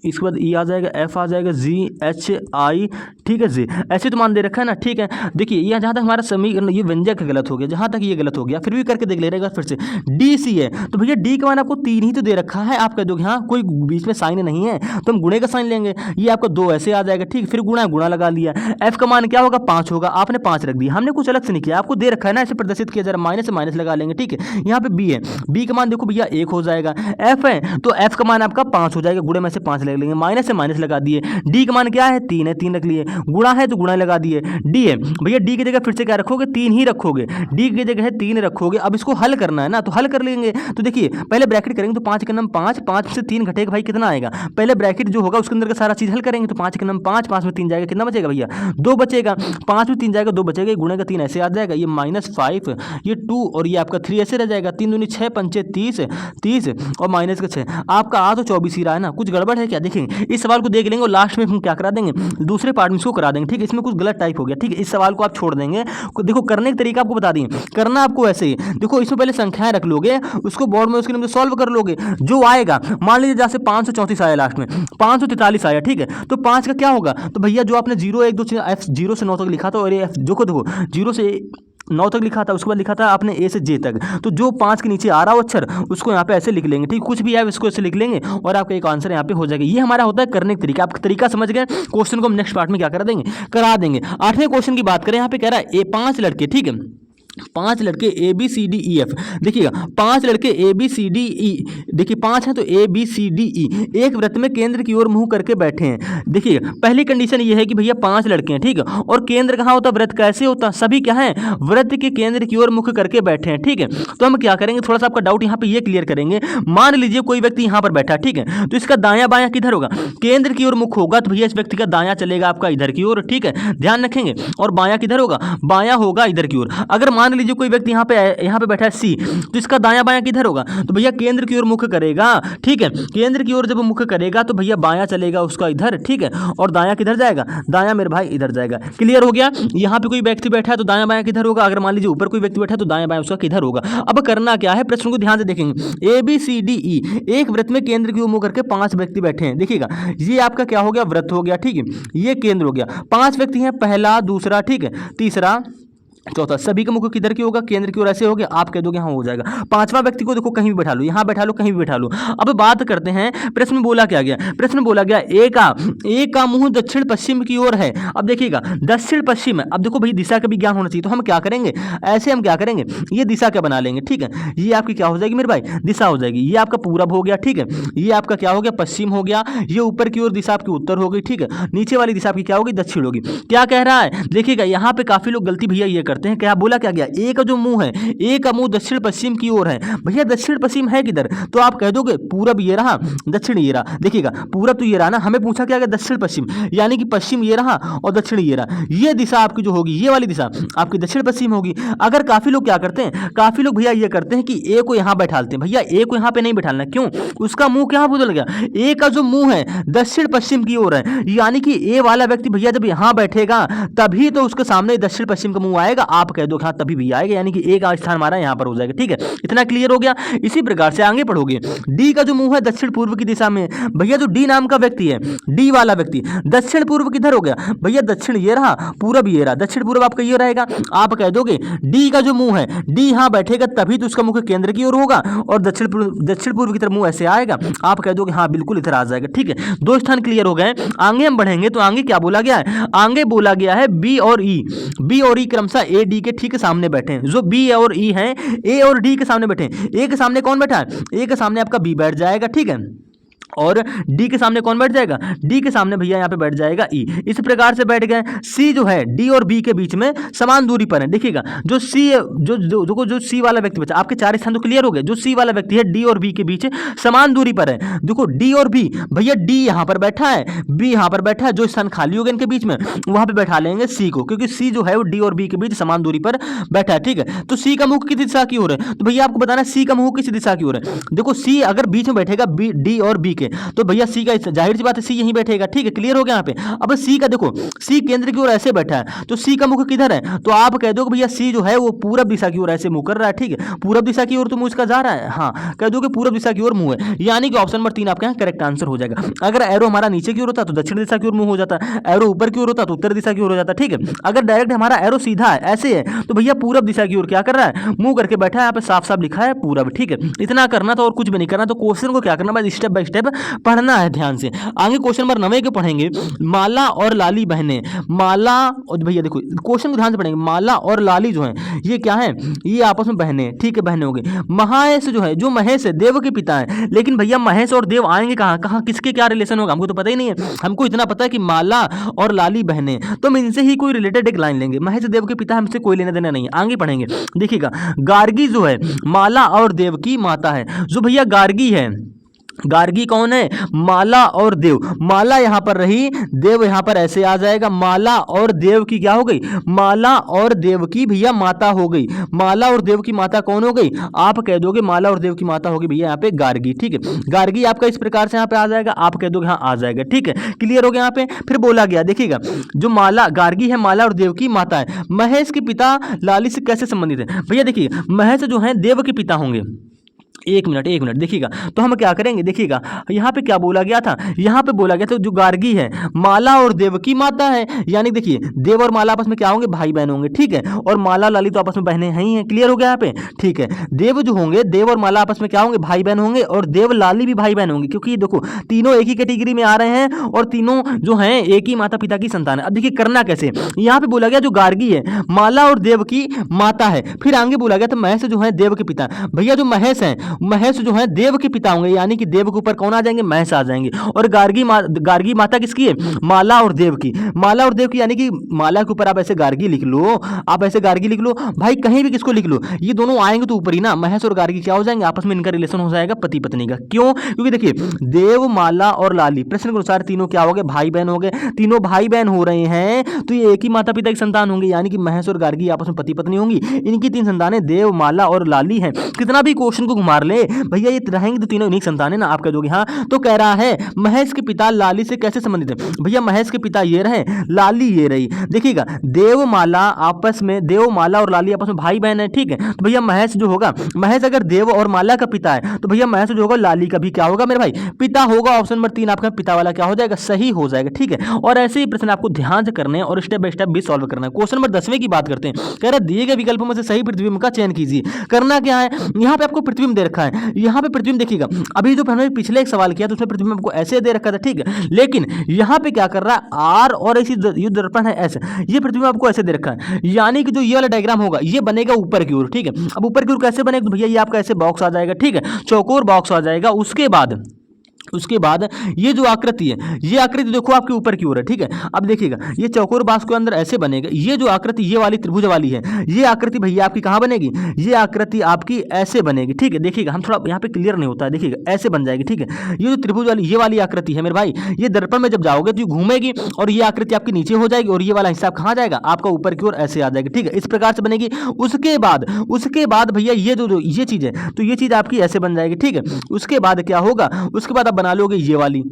इसके बाद E आ जाएगा, F आ जाएगा, GHI, ठीक है, Z, ऐसे तो मान दे रखा है ना, ठीक है। देखिए यहाँ जहाँ तक हमारा समीकरण ये व्यंजक गलत हो गया, जहाँ तक ये गलत हो गया, फिर भी करके देख ले रहेगा फिर से, DC है, तो भैया D का मान आपको 3 ही तो दे रखा है, आप कह दोगे हाँ कोई बीच में साइन नहीं है तो हम गुणे का साइन लेंगे, ये आपको 2 ऐसे आ जाएगा, ठीक, फिर गुणा लगा लिया। F का मान क्या होगा, 5 होगा, आपने 5 रख दिया, हमने कुछ अलग से नहीं किया, आपको दे रखा है ना, ऐसे प्रदर्शित किया, जरा माइनस से माइनस लगा लेंगे, ठीक है। यहाँ पे बी है, बी का मान देखो भैया 1 हो जाएगा। एफ है तो एफ का मान आपका 5 हो जाएगा, गुणे में से 5 लग लेंगे, माइनस से माइनस लगा दिए। डी का मान क्या है 3 है, 3 रख लिए। गुणा है तो गुणा लगा दिए। डी है भैया, डी की जगह फिर से क्या रखोगे 3 ही रखोगे, डी की जगह 3 रखोगे। अब इसको हल करना है ना, तो हल कर लेंगे। तो देखिए पहले ब्रैकेट करेंगे तो 5 के नम 5, 5 से 3 घटेगा भाई कितना आएगा, पहले ब्रैकेट जो होगा उसके अंदर का सारा चीज हल करेंगे। तो 5 के नम 5, 5 में 3 जाएगा, कितना बचेगा भैया 2 बचेगा। 5 में 3 जाएगा 2 बचेगा, गुणे का 3 ऐसे आ जाएगा, ये -5, ये 2 और ये आपका 3 ऐसे रह जाएगा। 3 दूनी 6, 5 30, 30 और माइनस का 6, आपका आ तो 24 ही रहा है ना, कुछ गड़बड़ है क्या। देखेंगे इस सवाल को देख लेंगे और लास्ट में हम क्या करा देंगे, दूसरे पार्ट में इसको करा देंगे, ठीक है। इसमें कुछ गलत टाइप हो गया, ठीक है, इस सवाल को आप छोड़ देंगे। देखो करने का तरीका आपको बता दिए, करना आपको ऐसे ही, देखो इसमें पहले संख्याएं रख लोगे, उसको बोर्ड में उसके नंबर सॉल्व कर लोगे, जो आएगा मान लीजिए जैसे 534 आया, लास्ट में 543 आया, ठीक है। तो 5 का क्या होगा, तो भैया जो आपने 0 1 2 एफ 0 से 9 तक लिखा था, और ये देखो 0 से 9 तक लिखा था, उसके बाद लिखा था आपने ए से जे तक, तो जो 5 के नीचे आ रहा हो अक्षर उसको यहाँ पे ऐसे लिख लेंगे, ठीक, कुछ भी है उसको ऐसे लिख लेंगे और आपका एक आंसर यहाँ पे हो जाएगा। ये हमारा होता है करने का तरीका। आप तरीका समझ गए, क्वेश्चन को हम नेक्स्ट पार्ट में क्या करा देंगे। 8वें क्वेश्चन की बात करें, यहाँ पे कह रहा है 5 लड़के, ठीक है, 5 लड़के A B C D E F, देखिएगा 5 लड़के ए बी सी डी ई, देखिए 5 हैं तो ए बी सी डी ई एक वृत्त में केंद्र की ओर मुंह करके बैठे हैं। देखिए पहली कंडीशन ये है कि भैया 5 लड़के हैं, ठीक है, और केंद्र कहाँ होता है, वृत्त कैसे होता है, सभी क्या है वृत्त के केंद्र की ओर मुख करके बैठे हैं, ठीक है। तो हम क्या करेंगे, थोड़ा सा आपका डाउट यहाँ पे ये क्लियर करेंगे। मान लीजिए कोई व्यक्ति यहाँ पर बैठा, ठीक है, तो इसका दायां बायां किधर होगा, केंद्र की ओर मुख होगा, तो भैया इस व्यक्ति का दायां चलेगा आपका इधर की ओर, ठीक है, ध्यान रखेंगे। और बायां किधर होगा, बायां होगा इधर की ओर। अगर मान लीजिए कोई व्यक्ति यहाँ पे बैठा है सी, तो इसका दायां बायां किधर होगा, तो भैया केंद्र की ओर मुख करेगा, ठीक है, केंद्र की ओर जब मुख करेगा तो भैया बायां चलेगा उसका इधर, ठीक है, और दायां किधर जाएगा, दायां मेरे भाई इधर जाएगा। क्लियर हो गया। यहाँ पे कोई व्यक्ति बैठा है तो दायां बायां किधर होगा, अगर मान लीजिए ऊपर कोई व्यक्ति बैठा है तो दायां बायां उसका किधर होगा। अब करना क्या है, प्रश्न को ध्यान से देखेंगे। ए बी सी डी ई एक वृत्त में केंद्र की ओर मुख करके 5 व्यक्ति बैठे हैं, देखिएगा ये आपका क्या हो गया, वृत्त हो गया, ठीक है, ये केंद्र हो गया। 5 व्यक्ति हैं, पहला दूसरा, ठीक है, तीसरा चौथा, सभी का मुख किधर की होगा, केंद्र की ओर ऐसे हो गया, आप कह दोगे हाँ हो जाएगा। 5वां व्यक्ति को देखो कहीं भी बैठा लो, यहाँ बैठा लो, कहीं भी बैठा लो। अब बात करते हैं, प्रश्न में बोला क्या गया, प्रश्न में बोला गया ए का मुंह दक्षिण पश्चिम की ओर है। अब देखिएगा दक्षिण पश्चिम है, अब देखो भाई दिशा का भी ज्ञान होना चाहिए, तो हम क्या करेंगे, ऐसे हम क्या करेंगे, ये दिशा क्या बना लेंगे, ठीक है, ये आपकी क्या हो जाएगी मेरे भाई, दिशा हो जाएगी। ये आपका पूरब हो गया, ठीक है, ये आपका क्या हो गया, पश्चिम हो गया, ये ऊपर की ओर दिशा आपकी उत्तर हो गई, ठीक है, नीचे वाली दिशा आपकी क्या होगी, दक्षिण होगी। क्या कह रहा है, देखिएगा यहाँ पे काफी लोग गलती भैया ये करते हैं, क्या बोला क्या, ए का जो मुंह है, ए का मुंह दक्षिण पश्चिम की ओर है। भैया दक्षिण पश्चिम है किधर, तो आप कह दोगे पूरब ये रहा, दक्षिण ये रहा। देखिएगा पूरब तो ये रहा ना, हमें पूछा क्या गया, दक्षिण पश्चिम, यानी कि पश्चिम ये रहा और दक्षिण ये रहा। ये दिशा आपकी जो होगी, ये वाली दिशा आपकी दक्षिण पश्चिम होगी। अगर काफी लोग क्या करते हैं, काफी लोग भैया ये करते हैं कि ए को यहां बैठालते हैं। भैया ए को यहां पे नहीं बैठाना, क्यों, उसका मुंह क्या बदल गया, ए का जो मुंह है दक्षिण पश्चिम की ओर है, यानी कि ए वाला व्यक्ति भैया जब यहां बैठेगा तभी तो उसके सामने दक्षिण पश्चिम का मुंह आएगा। आप कह दो हाँ तभी भी आएगा, यानी कि ए का स्थान हमारा यहाँ पर हो जाएगा, ठीक है, इतना क्लियर हो गया। इसी प्रकार से आगे पढ़ोगे, डी का जो मुंह है दक्षिण पूर्व की दिशा में, भैया जो डी नाम का व्यक्ति है, डी वाला व्यक्ति दक्षिण पूर्व किधर हो गया, भैया दक्षिण ये रहा, पूरब ये रहा, दक्षिण पूर्व आपका ये रहेगा। आप कह दोगे डी का जो मुंह है, डी यहाँ बैठेगा तभी तो उसका मुख केंद्र की ओर होगा और दक्षिण पूर्व की तरफ मुंह ऐसे आएगा। आप कह दोगे हाँ बिल्कुल इधर आ जाएगा, ठीक है। 2 स्थान क्लियर हो गए। आगे हम बढ़ेंगे तो आगे क्या बोला गया है, आगे बोला गया है बी और ई क्रमशः ए डी के ठीक सामने बैठे हैं। जो बी और ई हैं, ए और डी के सामने बैठे हैं। ए के सामने कौन बैठा है, ए के सामने आपका बी बैठ जाएगा, ठीक है, और डी के सामने कौन बैठ जाएगा, डी के सामने भैया यहाँ पे बैठ जाएगा ई। इस प्रकार से बैठ गए। सी जो है डी और बी के बीच में समान दूरी पर है। देखिएगा जो सी जो सी वाला व्यक्ति बचा, आपके 4 स्थान तो क्लियर हो गए। जो सी वाला व्यक्ति है डी और बी के बीच समान दूरी पर है। देखो डी और बी, भैया डी यहाँ पर बैठा है, बी यहाँ पर बैठा है, जो स्थान खाली हो गया इनके बीच में वहां पे बैठा लेंगे सी को, क्योंकि सी जो है वो डी और बी के बीच समान दूरी पर बैठा है, ठीक है। तो सी का मुख किस दिशा की ओर है, तो भैया आपको बताना सी का मुख किस दिशा की ओर है। देखो सी अगर बीच में बैठेगा डी और बी के, तो भैया सी का जाहिर सी बात है सी यहीं बैठेगा, ठीक है, क्लियर हो गया यहाँ पे। अब सी का देखो, सी केंद्र की ओर ऐसे बैठा है, तो सी का मुख किधर है, तो आप कह दो भैया सी जो है वो पूरब दिशा की ओर ऐसे मुंह कर रहा है, ठीक है, पूरब दिशा की ओर तो मुंह इसका जा रहा है, हाँ कह दो कि पूरब दिशा की ओर मुंह है, यानी कि ऑप्शन नंबर 3 आपका यहाँ करेक्ट आंसर हो जाएगा। अगर एरो हमारा नीचे की ओर होता तो दक्षिण दिशा की ओर मुंह हो जाता, एरो ऊपर की ओर होता तो उत्तर दिशा की ओर हो जाता, ठीक है। अगर डायरेक्ट हमारा एरो सीधा है ऐसे है तो भैया पूरब दिशा की ओर क्या कर रहा है, मुंह करके बैठा है, यहाँ पे साफ साफ लिखा है पूरब, ठीक है। इतना करना था और कुछ भी नहीं करना। तो क्वेश्चन को क्या करना, बस स्टेप बाय स्टेप सिर्फ पढ़ना है ध्यान से। आगे क्वेश्चन नंबर 9 के पढ़ेंगे, माला और लाली बहनें। माला और भैया देखो क्वेश्चन को ध्यान से पढ़ेंगे, माला और लाली जो है ये क्या है, ये आपस में बहनें, ठीक है बहनें हो गई। महेश जो है, जो महेश है देव के पिता है, लेकिन भैया महेश और देव आएंगे कहाँ कहाँ, किसके क्या रिलेशन होगा हमको तो पता ही नहीं है। हमको इतना पता है कि माला और लाली बहनें, तो हम इनसे ही कोई रिलेटेड एक लाइन लेंगे। महेश देव के पिता, हमसे कोई लेना देना नहीं है। आगे पढ़ेंगे, देखिएगा गार्गी जो है माला और देव की माता है। जो भैया गार्गी है, गार्गी कौन है, माला और देव। माला यहां पर रही, देव यहां पर ऐसे आ जाएगा। माला और देव की क्या हो गई, माला और देव की भैया माता हो गई। माला और देव की माता कौन हो गई, आप कह दोगे माला और देव की माता होगी भैया यहाँ पे गार्गी, ठीक है। गार्गी आपका इस प्रकार से यहाँ पे आ जाएगा, आप कह दोगे हाँ आ जाएगा, ठीक है। क्लियर हो गया यहाँ पे। फिर बोला गया, देखिएगा जो माला गार्गी है माला और देव की माता है। महेश के पिता लाली से कैसे संबंधित है, भैया देखिए महेश जो है देव के पिता होंगे। एक मिनट देखिएगा, तो हम क्या करेंगे, देखिएगा यहाँ पे क्या बोला गया था, यहाँ पे बोला गया था जो गार्गी है माला और देव की माता है, यानी देखिए देव और माला आपस में क्या होंगे, भाई बहन होंगे, ठीक है। और माला लाली तो आपस में बहनें हैं ही हैं। क्लियर हो गया यहाँ पे, ठीक है। देव जो होंगे, देव और माला आपस में क्या होंगे, भाई बहन होंगे, और देव लाली भी भाई बहन होंगे, क्योंकि देखो तीनों एक ही कैटेगरी में आ रहे हैं और तीनों जो हैं एक ही माता पिता की संतान है। अब देखिए करना कैसे, यहाँ पे बोला गया जो गार्गी है माला और देव की माता है। फिर आगे बोला गया तो महेश जो है देव के पिता। भैया जो महेश है, महेश जो है देव के पिता होंगे, यानी कि देव के ऊपर कौन आ जाएंगे, महेश आ जाएंगे। और गार्गी माता किसकी है, माला और देव की। माला और देव की, यानी कि माला के ऊपर आप ऐसे गार्गी लिख लो, आप ऐसे गार्गी लिख लो भाई, कहीं भी किसको लिख लो, ये दोनों आएंगे तो ऊपर ही ना, महेश और गार्गी क्या हो जाएंगे, आपस में इनका रिलेशन हो जाएगा पति पत्नी का। क्यों, क्योंकि देखिए देव माला और लाली प्रश्न के अनुसार तीनों क्या हो गए, भाई बहन हो गए। तीनों भाई बहन हो रहे हैं तो ये एक ही माता पिता की संतान होंगे, यानी कि महेश और गार्गी आपस में पति पत्नी होंगी। इनकी 3 संतानें देव माला और लाली हैं। कितना भी क्वेश्चन को घुमा ले भैया ये रहेंगे तो तीनों यूनिक संतान है ना, आप कह दोगे हाँ। तो कह रहा है महेश के पिता लाली से कैसे संबंधित है, भैया महेश के पिता ये रहे, लाली ये रही। देखिएगा देव माला आपस में, देव माला और लाली आपस में भाई बहन है, ठीक है। तो भैया महेश जो होगा, महेश अगर देव और माला का पिता है तो भैया महेश जो होगा लाली का भी क्या होगा मेरे भाई, पिता होगा। ऑप्शन नंबर 3 आपका पिता वाला क्या हो जाएगा, सही हो जाएगा, ठीक है। और ऐसे ही प्रश्न आपको ध्यान से करने हैं और स्टेप बाय स्टेप भी सॉल्व करना है। क्वेश्चन नंबर 10वें की बात करते हैं, कह रहा दिए गए विकल्पों में से सही प्रतिबिंब का चयन कीजिए। करना क्या है, यहाँ पे आपको प्रतिबिंब दे रखा है, यहाँ पे प्रतिबिंब देखिएगा। अभी जो हमने पिछले एक सवाल किया तो उसमें प्रतिबिंब आपको ऐसे दे रखा था, ठीक है। लेकिन यहाँ पे क्या कर रहा है, आर और ऐसी युद्ध दर्पण है ऐसे, ये प्रतिबिंब आपको ऐसे दे रखा है, यानी कि जो ये वाला डायग्राम होगा ये बनेगा ऊपर की ओर, ठीक है। अब ऊपर की ओर कैसे बनेगा, तो भैया ये आपका ऐसे बॉक्स आ जाएगा, ठीक है, चौकोर बॉक्स आ जाएगा। उसके बाद ये जो आकृति है, ये आकृति देखो आपके ऊपर की ओर है, ठीक है। अब देखिएगा ये चौकोर बॉक्स के अंदर ऐसे बनेगा। ये जो आकृति ये वाली त्रिभुज वाली है, ये आकृति भैया आपकी कहाँ बनेगी, ये आकृति आपकी ऐसे बनेगी, ठीक है। देखिएगा हम थोड़ा यहाँ पे क्लियर नहीं होता है, देखिएगा ऐसे बन जाएगी, ठीक है। ये जो त्रिभुज वाली ये वाली आकृति है मेरे भाई, ये दर्पण में जब जाओगे तो ये घूमेगी और ये आकृति आपकी नीचे हो जाएगी और ये वाला हिस्सा कहाँ जाएगा, आपका ऊपर की ओर ऐसे आ जाएगा, ठीक है। इस प्रकार से बनेगी। उसके बाद भैया ये जो ये चीज़ है, तो ये चीज़ आपकी ऐसे बन जाएगी, ठीक है। उसके बाद क्या होगा, उसके बाद आप बना लोगे ये वाली,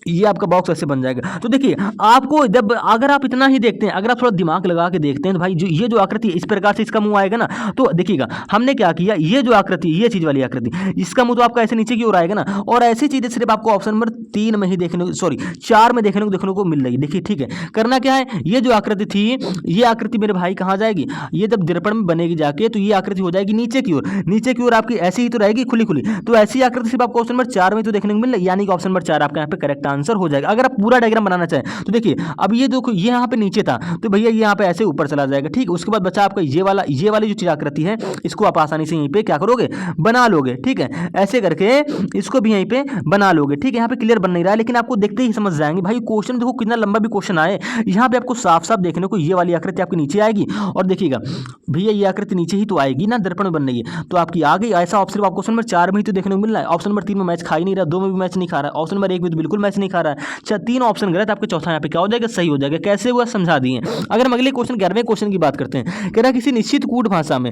ये आपका बॉक्स ऐसे बन जाएगा। तो देखिए आपको जब अगर आप इतना ही देखते हैं, अगर आप थोड़ा दिमाग लगा के देखते हैं तो भाई जो ये जो आकृति इस प्रकार से इसका मुंह आएगा ना, तो देखिएगा हमने क्या किया, ये जो आकृति ये चीज वाली आकृति, इसका मुंह तो आपका ऐसे नीचे की ओर आएगा ना, और ऐसी चीजें सिर्फ आपको ऑप्शन नंबर 3 में ही देखने, सॉरी 4 में देखने को मिल रही। देखिए ठीक है, करना क्या है, ये जो आकृति थी, ये आकृति मेरे भाई कहाँ जाएगी, ये जब दर्पण में बनेगी जाके तो ये आकृति हो जाएगी नीचे की ओर। नीचे की ओर आपकी ऐसी ही तो रहेगी खुली खुली, तो ऐसी आकृति सिर्फ आपको ऑप्शन नंबर 4 में तो देखने को मिल रही, यानी कि ऑप्शन नंबर 4 आपका यहाँ पे करेक्ट आंसर हो जाएगा। अगर आप पूरा डायग्राम बनाना चाहें तो देखिए अब ये देखो ये यहाँ पे नीचे था तो भैया ये यहाँ पे ऐसे ऊपर चला जाएगा, ठीक। उसके बाद बचा आपका ये वाली जो चीज आकृति है, इसको आप आसानी से यहीं पे क्या करोगे, बना लोगे, ठीक है। ऐसे करके इसको भी यहीं पे बना लोगे, ठीक है। यहाँ पे क्लियर बन नहीं रहा है लेकिन आपको देखते ही समझ जाएंगे। भाई क्वेश्चन देखो कितना लंबा भी क्वेश्चन आए, यहाँ पे आपको साफ साफ देखने को ये वाली आकृति आपकी नीचे आएगी और देखिएगा भैया ये आकृति नीचे ही तो आएगी ना, दर्पण में बन रही है तो आपकी आ गई। ऐसा ऑप्शन आपको क्वेश्चन नंबर 4 में ही तो देखने को मिल रहा है, ऑप्शन नंबर 3 में मैच खा ही नहीं रहा, 2 में भी मैच नहीं खा रहा है, ऑप्शन नंबर 1 में तो बिल्कुल मैच नहीं खा रहा है। 3 ऑप्शन गलत, आपके चौथा यहाँ पे क्या हो जाएगा, सही हो जाएगा। कैसे हुआ समझा दिए। अगर हम अगले क्वेश्चन 11वें क्वेश्चन की बात करते हैं, कह रहा किसी निश्चित कूट भाषा में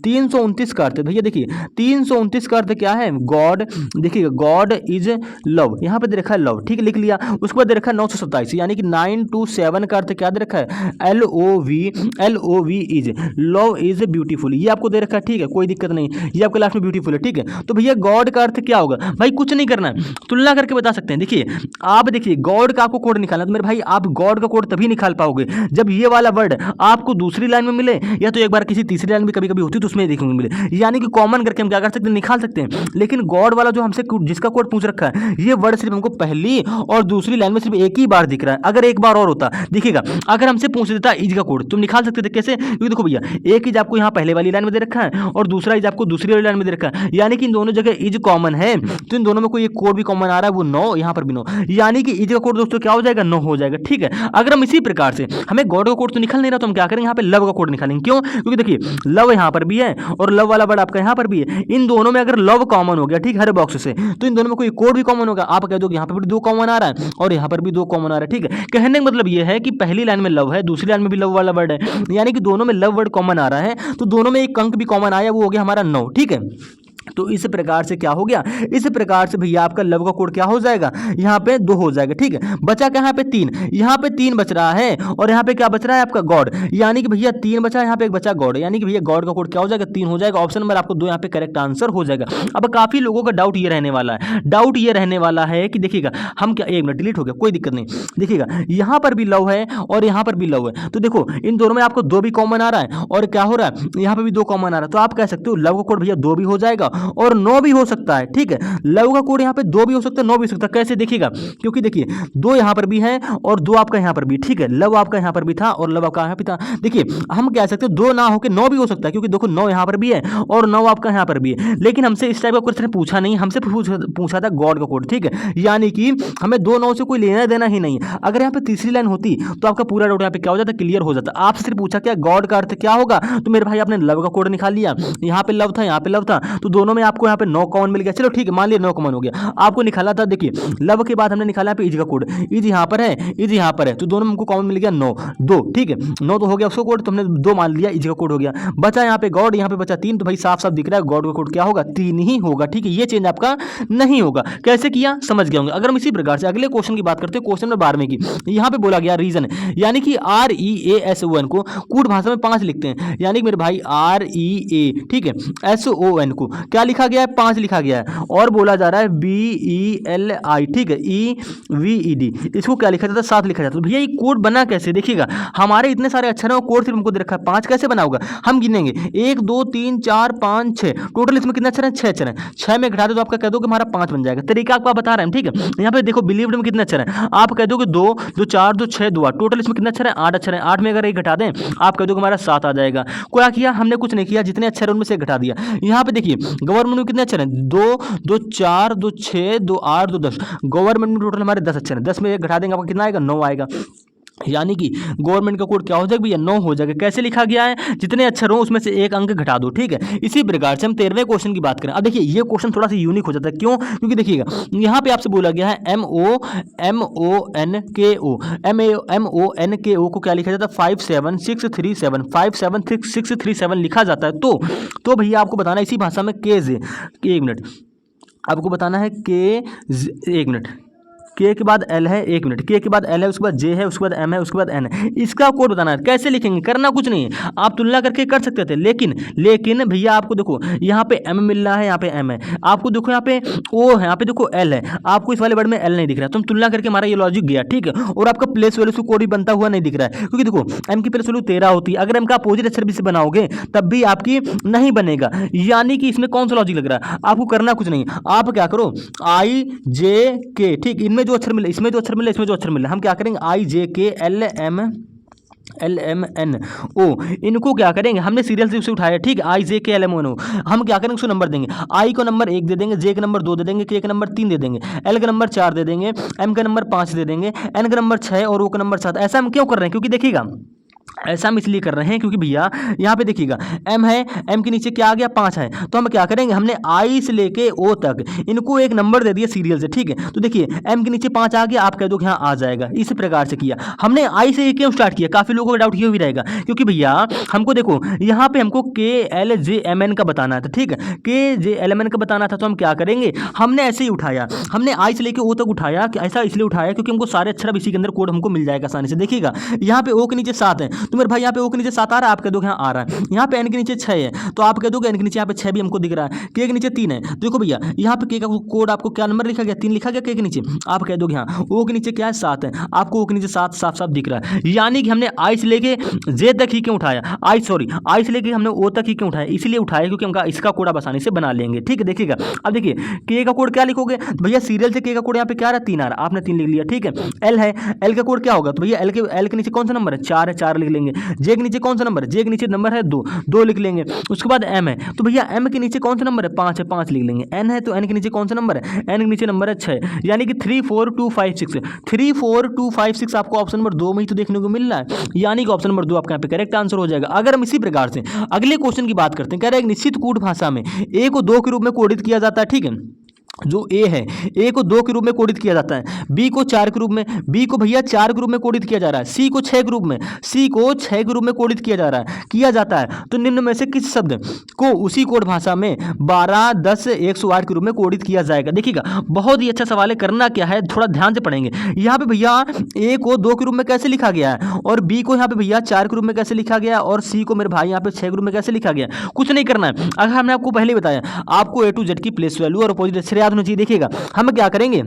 329 का अर्थ, भैया देखिए 329 का अर्थ क्या है, गॉड, देखिए गॉड इज लव, यहाँ पे दे रखा है लव, ठीक है, लिख लिया। उसके बाद दे रखा है 927 यानी कि 927 का अर्थ क्या दे रखा है, LOV is, love is beautiful, ये आपको दे रखा है, ठीक है, कोई दिक्कत नहीं, ये आपके लास्ट में ब्यूटीफुल है, ठीक है। तो भैया गॉड का अर्थ क्या होगा, भाई कुछ नहीं करना है, तुलना करके बता सकते हैं। देखिए आप देखिए गॉड का आपको कोड निकालना, तो मेरे भाई आप गॉड का कोड तभी निकाल पाओगे जब ये वाला वर्ड आपको दूसरी लाइन में मिले, या तो एक बार किसी तीसरी लाइन में कभी कभी होती है तो उसमें देखने को मिले, यानी कि कॉमन करके हम क्या कर सकते हैं, निकाल सकते हैं। लेकिन गॉड वाला जो हमसे जिसका कोड पूछ रखा है, ये वर्ड सिर्फ हमको पहली और दूसरी लाइन में सिर्फ एक ही बार दिख रहा है। अगर एक बार और होता, देखिएगा, अगर हमसे पूछ देता इज का कोड, तुम निकाल सकते थे कैसे, क्योंकि देखो भैया एक इज आपको यहाँ पहले वाली लाइन में दे रखा है और दूसरा इज आपको दूसरी वाली लाइन में दे रखा है, यानी कि इन दोनों जगह इज कॉमन है, तो इन दोनों में कोई एक कोड भी कॉमन आ रहा है, वो 9, यहाँ पर भी 9, यानी कि इज का कोड दोस्तों क्या हो जाएगा, 9 हो जाएगा। ठीक है, अगर हम इसी प्रकार से हमें गॉड का कोड तो निकल नहीं रहा, तो हम क्या करेंगे, यहाँ पे लव का कोड निकालेंगे। क्यों, क्योंकि देखिए लव यहाँ पर भी है और लव वाला वर्ड आपका यहाँ पर भी है, इन दोनों में अगर लव कॉमन हो गया, ठीक, हर बॉक्स से, तो इन दोनों में कोई कोड भी कॉमन होगा। आप कह दो कि यहाँ पर भी 2 कॉमन आ रहा है और यहाँ पर भी 2 कॉमन आ रहा है। ठीक है, कहने का मतलब ये है कि पहली लाइन में लव है, दूसरी लाइन में भी लव वाला वर्ड है, यानी कि दोनों में लव वर्ड कॉमन आ रहा है, तो दोनों में एक अंक भी कॉमन आया, वो हो गया हमारा 9। ठीक है, तो इस प्रकार से क्या हो गया, इस प्रकार से भैया आपका लव का कोड क्या हो जाएगा, यहाँ पे 2 हो जाएगा। ठीक है, बचा क्या यहाँ पे 3, यहाँ पे 3 बच रहा है और यहाँ पे क्या बच रहा है आपका गॉड, यानी कि भैया 3 बचा, यहाँ पे एक बचा गॉड, यानी कि भैया गॉड का कोड क्या हो जाएगा, 3 हो जाएगा। ऑप्शन नंबर आपको 2 यहाँ पे करेक्ट आंसर हो जाएगा। अब काफी लोगों का डाउट ये रहने वाला है, डाउट ये रहने वाला है कि देखिएगा हम क्या, 1 मिनट डिलीट हो गया, कोई दिक्कत नहीं, देखिएगा यहाँ पर भी लव है और यहाँ पर भी लव है, तो देखो इन दोनों में आपको 2 भी कॉमन आ रहा है और क्या हो रहा है, यहाँ पे भी 2 कॉमन आ रहा है, तो आप कह सकते हो लव का कोड भैया 2 भी हो जाएगा और 9 भी हो सकता है। ठीक है, लव का कोड यहाँ पे 2 भी हो सकता है, 9 भी हो सकता है। कैसे, देखिएगा, क्योंकि देखिए 2 यहाँ पर भी है और 2 आपका यहाँ पर भी। ठीक है, लव आपका यहाँ पर भी था और लव आपका यहाँ भी था। देखिए हम कह सकते हैं 2 ना होकर 9 भी हो सकता है, क्योंकि देखो 9 यहाँ पर भी है और 9 आपका यहाँ पर भी है, लेकिन हमसे इस टाइप का क्वेश्चन पूछा नहीं, हमसे पूछा था गॉड का कोड। ठीक है, यानी कि हमें 2 9 से कोई लेना देना ही नहीं है। अगर यहाँ पे तीसरी लाइन होती तो आपका पूरा डाउट यहाँ पे क्या हो जाता, क्लियर हो जाता। आपसे सिर्फ पूछा क्या गॉड का अर्थ क्या होगा, तो मेरे भाई आपने लव का कोड निकाल लिया, यहाँ पे लव था, यहाँ पे लव था, तो दोनों में आपको यहाँ पे 9 कॉमन मिल गया। चलो ठीक है, मान लिया 9 कॉमन हो गया, आपको निकाला था, देखिए लव के बाद हमने निकाला पे इज का कोड, इज यहाँ पर है, इज यहाँ पर है, तो दोनों में हमको कॉमन मिल गया 9 2। ठीक है, 9 तो हो गया उसका कोड, तो हमने 2 मान लिया, इज का कोड हो गया। बचा यहाँ पे गॉड, यहाँ पे बचा 3, तो भाई साफ साफ दिख रहा है गॉड का कोड क्या होगा, 3 ही होगा। ठीक है, ये चेंज आपका नहीं होगा। कैसे किया समझ गए होंगे। अगर हम इसी प्रकार से अगले क्वेश्चन की बात करते हैं, क्वेश्चन नंबर 12 की, यहाँ पे बोला गया रीजन, यानी कि REASON को कूट भाषा में 5 लिखते हैं, यानी कि मेरे भाई REA, ठीक है, SON को क्या लिखा गया है, 5 लिखा गया है, और बोला जा रहा है BELI, ठीक है, EVED, इसको क्या लिखा जाता है, 7 लिखा जाता है। तो भैया ये कोड बना कैसे, देखिएगा हमारे इतने सारे अक्षर हैं, कोड सिर्फ हमको दे रखा है 5, कैसे बना होगा, हम गिनेंगे 1 2 3 4 5 6, टोटल इसमें कितने अक्षर हैं, 6 अक्षर हैं, 6 में घटा दो तो आपका कह दो कि हमारा 5 बन जाएगा। तरीका आपको बता रहे हैं। ठीक है, यहाँ पे देखो बिलीव्ड में कितने अक्षर हैं, आप कह दो कि 2 2 4 2 6 2 8, टोटल इसमें कितने अक्षर हैं, 8 अक्षर हैं, 8 में अगर एक घटा दें आप कह दो कि हमारा 7 आ जाएगा। क्या किया हमने, कुछ नहीं किया, जितने अक्षर उनमें से घटा दिया। यहाँ पे देखिए गवर्नमेंट में कितने अक्षर हैं, 2 2 4 2 6 2 8 2 10, गवर्नमेंट में टोटल हमारे 10 अक्षर हैं, 10 में एक घटा देंगे आपको कितना आएगा, 9 आएगा, यानी कि गवर्नमेंट का कोड क्या हो जाएगा भैया, 9 हो जाएगा। कैसे लिखा गया है, जितने अक्षर हो उसमें से एक अंक घटा दो। ठीक है, इसी प्रकार से हम 13वें क्वेश्चन की बात करें। अब देखिए ये क्वेश्चन थोड़ा सा यूनिक हो जाता है, क्यों, क्योंकि देखिएगा यहाँ पे आपसे बोला गया है MONKO को क्या लिखा जाता है, 57637 57637 लिखा जाता है। तो भैया आपको बताना इसी भाषा में केज, 1 मिनट आपको बताना है के, 1 मिनट, के के बाद एल है, 1 मिनट, के के बाद एल है, उसके बाद जे है, उसके बाद एम है, उसके बाद एन है, इसका कोड बताना है। कैसे लिखेंगे, करना कुछ नहीं है, आप तुलना करके कर सकते थे, लेकिन भैया आपको देखो यहाँ पे एम मिल रहा है, यहाँ पे एम है, आपको देखो यहाँ पे ओ है, यहाँ पे देखो एल है, आपको इस वाले वर्ड में एल नहीं दिख रहा है, तो हम तुलना करके हमारा ये लॉजिक गया। ठीक है, और आपका प्लेस वैल्यू से कोड भी बनता हुआ नहीं दिख रहा है, क्योंकि देखो एम की प्लेस वैल्यू 13 होती है, अगर एम का अपोजिट अक्षर भी से बनाओगे तब भी आपकी नहीं बनेगा, यानी कि इसमें कौन सा लॉजिक लग रहा है, आपको करना कुछ नहीं, आप क्या करो IJK, ठीक, इनमें जो अक्षर मिले, इसमें जो अक्षर मिले, इसमें जो अक्षर मिले, हम क्या करेंगे IJK LMNO, इनको क्या करेंगे, हमने सीरियल से उठाया। ठीक है, IJK LMNO, हम क्या करेंगे उसको नंबर देंगे, I को नंबर 1 दे देंगे, J का नंबर 2 दे देंगे, K का नंबर 3 दे देंगे, L का नंबर 4 दे देंगे, M का नंबर 5 दे देंगे, N का नंबर 6 और O का नंबर 7। ऐसा हम क्यों कर रहे हैं, क्योंकि देखिएगा ऐसा हम इसलिए कर रहे हैं क्योंकि भैया यहाँ पे देखिएगा M है, M के नीचे क्या आ गया, 5 है, तो हम क्या करेंगे, हमने I से लेके O तक इनको एक नंबर दे दिया सीरियल से। ठीक है, तो देखिए M के नीचे 5 आ गया, आप कह दो कि हाँ आ जाएगा, इस प्रकार से किया हमने। I से क्यों स्टार्ट किया, काफ़ी लोगों का डाउट ये भी रहेगा, क्योंकि भैया हमको देखो यहाँ पे हमको KLJMN का बताना था। ठीक है, KJLMN का बताना था, तो हम क्या करेंगे, हमने ऐसे ही उठाया, हमने I से लेके O तक उठाया, ऐसा इसलिए उठाया क्योंकि हमको सारे अक्षर अब इसी के अंदर कोड हमको मिल जाएगा आसानी से। देखिएगा यहाँ पे O के नीचे 7 है, तो मेरे भाई यहाँ पे ओ के नीचे 7 आ रहा है, आप कह दोगे हाँ आ रहा है। यहाँ पे एन के नीचे 6 है, तो आप कह दोगे एन के नीचे यहाँ पे 6 भी हमको दिख रहा है। के नीचे 3 है, देखो भैया यहाँ पे के का कोड आपको क्या नंबर लिखा गया, 3 लिखा गया के नीचे। आप कह दोगे हाँ ओ के नीचे क्या है 7 है, आपको ओ के नीचे 7 साफ साफ दिख रहा है। यानी कि हमने आई से लेके जे तक ही क्यों उठाया, आई से लेके हमने ओ तक ही क्यों उठाया, इसलिए उठाया क्योंकि हमका इसका कोड आप आसानी से बना लेंगे। ठीक है, देखिएगा अब देखिए के का कोड क्या लिखोगे भैया, सीरियल से के का कोड यहाँ पे क्या रहा है 3 आ रहा है, आपने 3 लिख लिया। ठीक है, एल है, एल का कोड क्या होगा, तो भैया एल के नीचे कौन सा नंबर है 4 है, 4 लिख लेंगे। जे के नीचे कौन सा नंबर है, जे के नीचे नंबर है 2, 2 लिख लेंगे। उसके बाद एम है, तो भैया एम के नीचे कौन सा नंबर है 5 है, 5 लिख लेंगे। एन है, तो एन के नीचे कौन सा नंबर है, एन के नीचे नंबर है 6, यानी कि 3 4 2 5 6, 3 4 2 5 6 आपको ऑप्शन नंबर 2 में ही तो देखने को मिल रहा है, यानी कि ऑप्शन नंबर 2 आपका यहाँ पे करेक्ट आंसर हो जाएगा। अगर हम इसी प्रकार से अगले क्वेश्चन की बात करते हैं, कह रहे हैं एक निश्चित कूट भाषा में ए को 2 के रूप में कोडित किया जाता है। ठीक है, जो ए है ए को 2 के रूप में कोडित किया जाता है, बी को 4 के रूप में, बी को भैया 4 के रूप में कोडित किया जा रहा है, सी को 6 के रूप में, सी को 6 के रूप में कोडित किया जाता है। तो निम्न में से किस शब्द को उसी कोड भाषा में 12 10 108 के रूप में कोडित किया जाएगा। देखिएगा बहुत ही अच्छा सवाल है, करना क्या है थोड़ा ध्यान से पढ़ेंगे। यहाँ पे भैया ए को 2 के रूप में कैसे लिखा गया है, और बी को यहाँ पे भैया 4 के रूप में कैसे लिखा गया, और सी को मेरे भाई यहाँ पे 6 के रूप में कैसे लिखा गया। कुछ नहीं करना है, अगर हमने आपको पहले ही बताया आपको ए टू जेड की प्लेस वैल्यू और अपोजिट याद होना चाहिए। देखिएगा हम क्या करेंगे,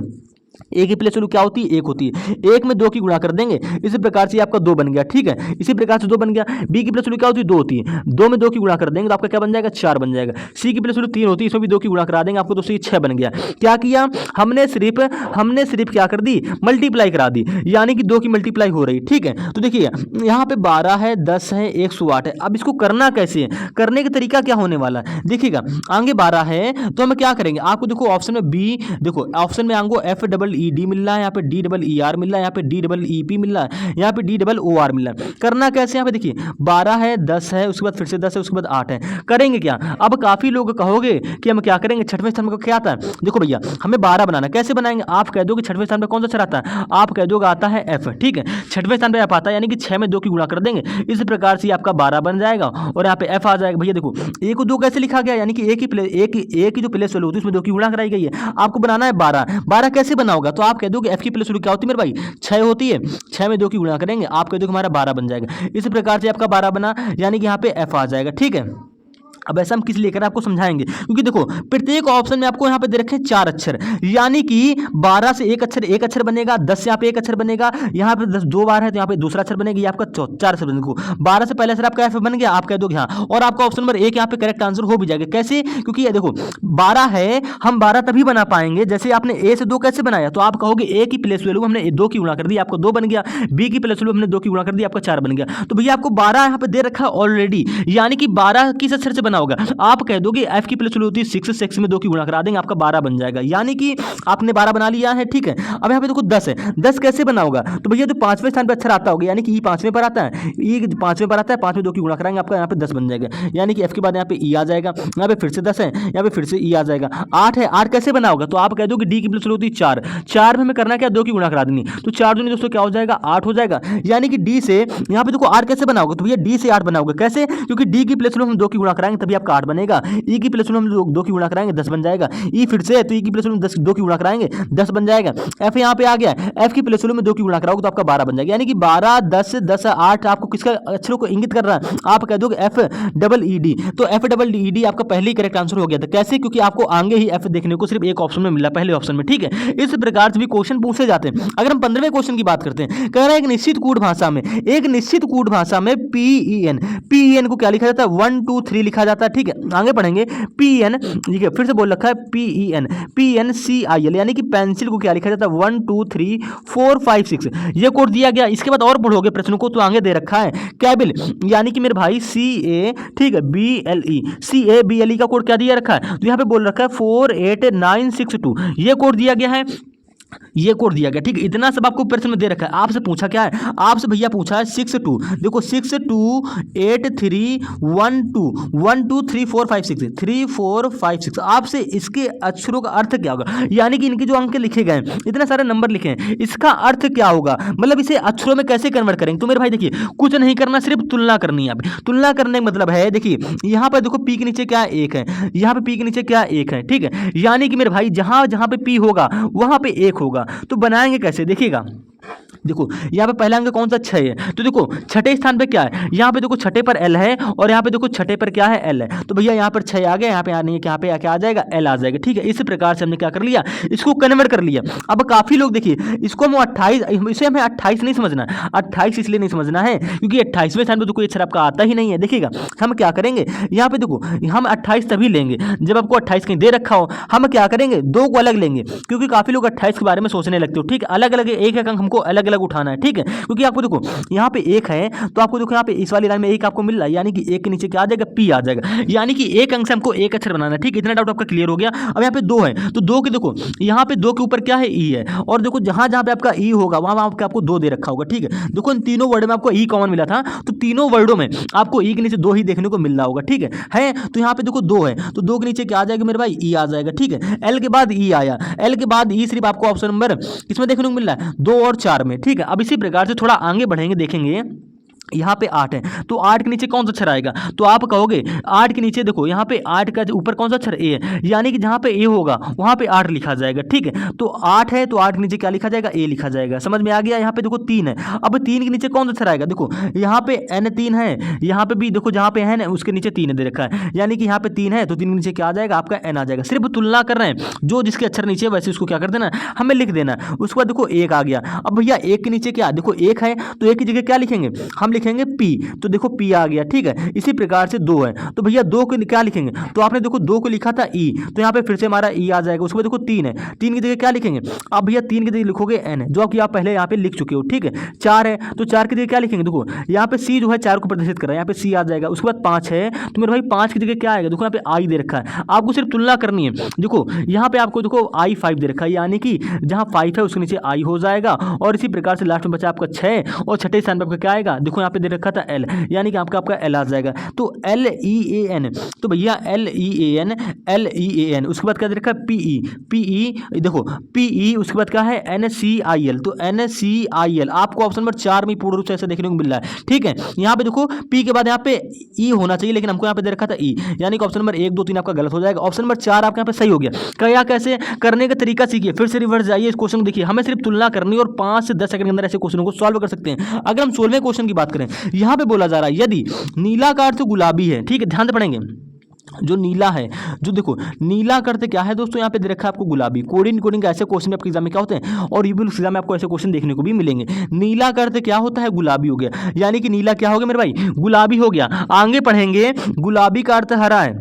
ए की प्लेस वैल्यू क्या होती है 1 होती है, 1 में 2 की गुणा कर देंगे, इसी प्रकार से आपका 2 बन गया। ठीक है, इसी प्रकार से 2 बन गया। बी की प्लेस वैल्यू क्या होती है 2 होती है, 2 में 2 की गुणा कर देंगे तो आपका क्या बन जाएगा 4 बन जाएगा। सी की प्लेस वैल्यू 3 होती है, इसमें भी 2 की गुणा करा देंगे आपको, तो 6 बन गया। क्या किया हमने सिर्फ क्या कर दी मल्टीप्लाई करा दी, यानी कि 2 की मल्टीप्लाई हो रही। ठीक है, तो देखिए यहाँ पे 12 है 10 है 108 है। अब इसको करना कैसे है, करने का तरीका क्या होने वाला है, देखिएगा आगे 12 है तो हम क्या करेंगे, आपको देखो ऑप्शन में बी, देखो ऑप्शन में आपको FEED मिल रहा है, यहाँ पे DEER मिल रहा है, यहाँ पे DEEP मिल रहा है, यहाँ पे DOOR मिल रहा है। करना कैसे, यहाँ पे देखिए 12 है 10 है, उसके बाद फिर से 10 है, उसके बाद 8 है। करेंगे क्या, अब काफी लोग कहोगे कि हम क्या करेंगे, छठवें स्थान पर क्या आता है, देखो भैया हमें 12 बनाना, कैसे बनाएंगे, आप कह दो कि छठवें स्थान पर कौन सा अक्षर आता है, आप कह दोगे आता है F। ठीक है, छठवें स्थान पर F आता है, यानी कि 6 में 2 की गुणा कर देंगे, इस प्रकार से आपका 12 बन जाएगा और यहाँ पे F आ जाएगा। भैया देखो ए को 2 कैसे लिखा गया, यानी कि ए की जो प्लेस वैल्यू होती है उसमें 2 की गुणा कराई गई है, आपको बनाना है 12 कैसे बनाओगा, तो आप कह दो कि F की प्लेस वैल्यू क्या होती है मेरे भाई 6 होती है, 6 में 2 की गुणा करेंगे, आप कह दो कि हमारा 12 बन जाएगा। इस प्रकार से आपका 12 बना, यानी कि यहाँ पे F आ जाएगा। ठीक है, अब ऐसा हम किस लेकर आपको समझाएंगे, क्योंकि देखो प्रत्येक ऑप्शन में आपको यहाँ पे दे रखे 4 अक्षर, यानी कि 12 से एक अक्षर बनेगा, 10 से यहाँ पे एक अक्षर बनेगा, यहाँ पे 10 2 बार है तो यहाँ पे दूसरा अक्षर बनेगा, ये आपका 4 अक्षर बनेगा। 12 से पहले अक्षर आपका F बन गया, आप कह दोगे हाँ, और आपका ऑप्शन नंबर 1 यहाँ पे करेक्ट आंसर हो भी जाएगा। कैसे, क्योंकि ये देखो 12 है, हम 12 तभी बना पाएंगे जैसे आपने ए से 2 कैसे बनाया, तो आप कहोगे ए की प्लेस वैल्यू हमने 2 की गुणा कर दी, आपको 2 बन गया, बी की प्लेस वैल्यू हमने 2 की गुणा कर दी, आपका 4 बन गया। तो भैया आपको 12 यहाँ पे दे रखा है ऑलरेडी, यानी कि 12 किस अक्षर से बना होगा, आप कह दोगे F की प्लेस वैल्यू होती है 6 में 2 की गुणा करा देंगे, आपका 12 बन जाएगा, यानी कि आपने 12 बना लिया है। ठीक है, अब यहाँ पे देखो 10 है, 10 कैसे बना होगा, तो भैया तो 5वें स्थान पे अक्षर आता होगा, यानी कि ई 5वें पर आता है, ई 5वें पर आता है, 5 में 2 की गुणा कराएंगे, आपका यहाँ पे 10 बन जाएगा, यानी कि F के बाद यहाँ पे ई आ जाएगा, यहाँ पे फिर से 10 है, यहाँ पे फिर से ई आ जाएगा। 8 है, 8 कैसे बना होगा, तो आप कह दो कि डी की प्लेस वैल्यू होती है 4 में हमें करना क्या 2 की गुणा करा देनी, तो 4 दूनी दोस्तों क्या हो जाएगा 8 हो जाएगा, यानी कि डी से यहाँ पे देखो 8 कैसे बना होगा, तो भैया डी से 8 बना होगा, कैसे, क्योंकि डी की प्लेस वैल्यू हम 2 की गुणा कराएंगे तभी आपका 8 बनेगा, ई की प्लेस वैल्यू हम 2 की गुणा कराएंगे 10 बन जाएगा, ई फिर से तो ई की प्लेस वैल्यू 2 की गुणा कराएंगे 10 बन जाएगा। एफ यहाँ पे आ गया, एफ की प्लेस वैल्यू में 2 की गुणा कराओगे तो आपका 12 बन जाएगा, यानी कि 12 10 10 8 आपको किसका अक्षरों को इंगित कर रहा है, आप कह दोगे FEED, तो FEED आपका पहले ही करेक्ट आंसर हो गया था। कैसे, क्योंकि आपको आगे ही F देखने को सिर्फ एक ऑप्शन में मिला, पहले ऑप्शन में। ठीक है, इस प्रकार से भी क्वेश्चन पूछे जाते हैं। अगर हम 15वें क्वेश्चन की बात करते हैं, कह रहा है एक निश्चित कूट भाषा में PEN को क्या लिखा जाता है 1 2 3 लिखा जाता है। ठीक है, आगे पढ़ेंगे PEN, ठीक है, फिर से बोल रखा है PENCIL, यानी कि पेंसिल को क्या लिखा जाता है 1 2 3 4 5 6, ये कोड दिया गया। इसके बाद और पढ़ोगे प्रश्नों को तो आगे दे रखा है कैबिल, यानी कि मेरे भाई CA, ठीक है, BLE का कोड क्या दिया रखा है, तो यहाँ पे बोल रखा है 48962, ये कोड दिया गया है, ये कोड दिया गया। ठीक है, इतना सब आपको प्रश्न में दे रखा है। आपसे पूछा क्या है, आपसे भैया पूछा है 62, देखो 62 8 3 1 2 1 2 3 4 5 6 3 4 5 6, आपसे इसके अक्षरों का अर्थ क्या होगा, यानी कि इनके जो अंक लिखे गए हैं, इतने सारे नंबर लिखे हैं, इसका अर्थ क्या होगा, मतलब इसे अक्षरों में कैसे कन्वर्ट करेंगे। तो मेरे भाई देखिए कुछ नहीं करना, सिर्फ तुलना करनी है। आप तुलना करने का मतलब है, देखिए यहाँ पर देखो पी के नीचे क्या 1 है, यहाँ पे पी के नीचे क्या 1 है। ठीक है, यानी कि मेरे भाई जहां जहां पे पी होगा वहां पे 1 होगा, तो बनाएंगे कैसे, देखिएगा देखो यहाँ पे पहला अंक कौन सा 6 है, तो देखो छठे स्थान पे क्या है, यहाँ पे देखो छठे पर एल है और यहाँ पे देखो छठे पर क्या है एल है, तो भैया यहाँ पर 6 आ गया, यहाँ पे आने यहाँ पे क्या आ जाएगा एल आ जाएगा। ठीक है, इस प्रकार से हमने क्या कर लिया, इसको कन्वर्ट कर लिया। अब काफी लोग देखिए इसको हम 28, इसे हमें 28 नहीं समझना, 28 इसलिए नहीं समझना है क्योंकि 28वें स्थान पे देखो ये अक्षर आपका आता ही नहीं है। देखिएगा हम क्या करेंगे, यहाँ पे देखो हम 28 तभी लेंगे जब आपको 28 कहीं दे रखा हो। हम क्या करेंगे, दो को अलग लेंगे क्योंकि काफी लोग 28 के बारे में सोचने लगते हो। ठीक है, अलग अलग एक एक अंक हमको अलग अलग उठाना है। ठीक है, क्योंकि आपको देखो यहाँ पे एक है तो आपको देखो यहाँ पे इस वाली लाइन में एक आपको मिल रहा है, यानी कि एक के नीचे क्या आ जाएगा, पी आ जाएगा, यानी कि एक अंक से हमको एक अक्षर बनाना है। ठीक है, इतना डाउट आपका क्लियर हो गया। अब यहाँ पे दो है तो दो के देखो यहाँ पे दो के ऊपर क्या है, ई है, और देखो जहां जहां पे आपका ई होगा वहां वहां आपको दो दे रखा होगा। ठीक है, देखो इन तीनों वर्ड में आपको ई कॉमन मिला था, तो तीनों वर्डों में आपको ई के नीचे दो ही देखने को मिल रहा होगा। ठीक है तो यहाँ पे देखो दो है तो दो के नीचे क्या आ जाएगा मेरे भाई, ई आ जाएगा। ठीक है, एल के बाद ई आया, एल के बाद ई सिर्फ आपको ऑप्शन नंबर किसमें देखने को मिल रहा है, 2 और 4 में। ठीक है, अब इसी प्रकार से थोड़ा आगे बढ़ेंगे, देखेंगे यहाँ पे 8 है तो 8 के नीचे कौन सा अक्षर आएगा, तो आप कहोगे 8 के नीचे देखो यहाँ पे 8 का ऊपर कौन सा अक्षर ए है, यानी कि जहाँ पे ए होगा वहाँ पे 8 लिखा जाएगा। ठीक है, तो 8 है तो 8 के नीचे क्या लिखा जाएगा, ए लिखा जाएगा। समझ में आ गया। यहाँ पे देखो 3 है, अब 3 के नीचे कौन सा अक्षर आएगा, देखो यहाँ पे एन 3 है, यहाँ पे भी देखो जहाँ पे है ना उसके नीचे 3 दे रखा है, यानी कि यहाँ पे 3 है तो 3 के नीचे क्या आ जाएगा, आपका एन आ जाएगा। सिर्फ तुलना कर रहे हैं, जो जिसके अक्षर नीचे है वैसे उसको क्या कर देना, हमें लिख देना। उसके बाद देखो 1 आ गया, अब भैया 1 के नीचे क्या, देखो 1 है तो 1 की जगह क्या लिखेंगे, हम लिखेंगे पी, तो देखो पी आ गया। ठीक है, इसी प्रकार से 2 है तो भैया 2 को क्या लिखेंगे, तो आपने देखो 2 को लिखा था ई, तो यहाँ पे फिर से हमारा ई आ जाएगा। उसके बाद देखो 3 है, 3 की जगह क्या लिखेंगे, अब भैया 3 की जगह लिखोगे एन, जो कि आप पहले यहाँ पे लिख चुके हो। ठीक है, 4 है तो 4 की जगह क्या लिखेंगे, देखो यहाँ पे सी जो है 4 को प्रदर्शित कर रहा है, यहाँ पे सी आ जाएगा। उसके बाद 5 है तो मेरे भाई 5 की जगह क्या आएगा, देखो यहाँ पे आई दे रखा है, आपको सिर्फ तुलना करनी है। देखो यहाँ पे आपको देखो आई 5 दे रखा है, यानी कि जहाँ 5 है उसके नीचे आई हो जाएगा, और इसी प्रकार से लास्ट में बचा आपका 6 और छठे स्थान पर आपका क्या आएगा, देखो यहाँ पे दे रखा था एल, यानी कि आपका एल आ जाएगा। तो एल ई ए एन, तो भैया L E A N, L E A N, उसके बाद क्या दे रखा है पीई, पीई देखो पीई, उसके बाद क्या है एन सी आई एल, तो एन सी आई एल आपको ऑप्शन नंबर 4 में पूर्ण रूप से ऐसे देखने को मिल रहा है। ठीक है, यहाँ पे देखो पी के बाद यहाँ पे ई होना चाहिए, लेकिन हमको यहाँ पे दे रखा था ई, यानी कि ऑप्शन नंबर 1 2 3 आपका गलत हो जाएगा। ऑप्शन नंबर 4 आपके यहाँ पे सही हो गया। क्या कैसे करने का तरीका सीखिए, फिर से रिवर्स जाइए, इस क्वेश्चन को देखिए, हमें सिर्फ तुलना करनी है और 5 से 10 सेकंड के अंदर ऐसे क्वेश्चन को सॉल्व कर सकते हैं। अगर हम 16वें क्वेश्चन की बात करें, यहाँ पे बोला जा रहा है यदि नीला का अर्थ गुलाबी है। ठीक है, ध्यान से पढ़ेंगे, जो नीला है, जो देखो नीला करते क्या है दोस्तों, यहाँ पे दे रखा है आपको गुलाबी। कोडिंग ऐसे क्वेश्चन आपके एग्जाम में क्या होते हैं, और ये भी एग्जाम में आपको ऐसे क्वेश्चन देखने को भी मिलेंगे। नीला करते क्या होता है, गुलाबी हो गया, यानी कि नीला क्या हो गया मेरे भाई, गुलाबी हो गया। आगे पढ़ेंगे, गुलाबी का अर्थ हरा है,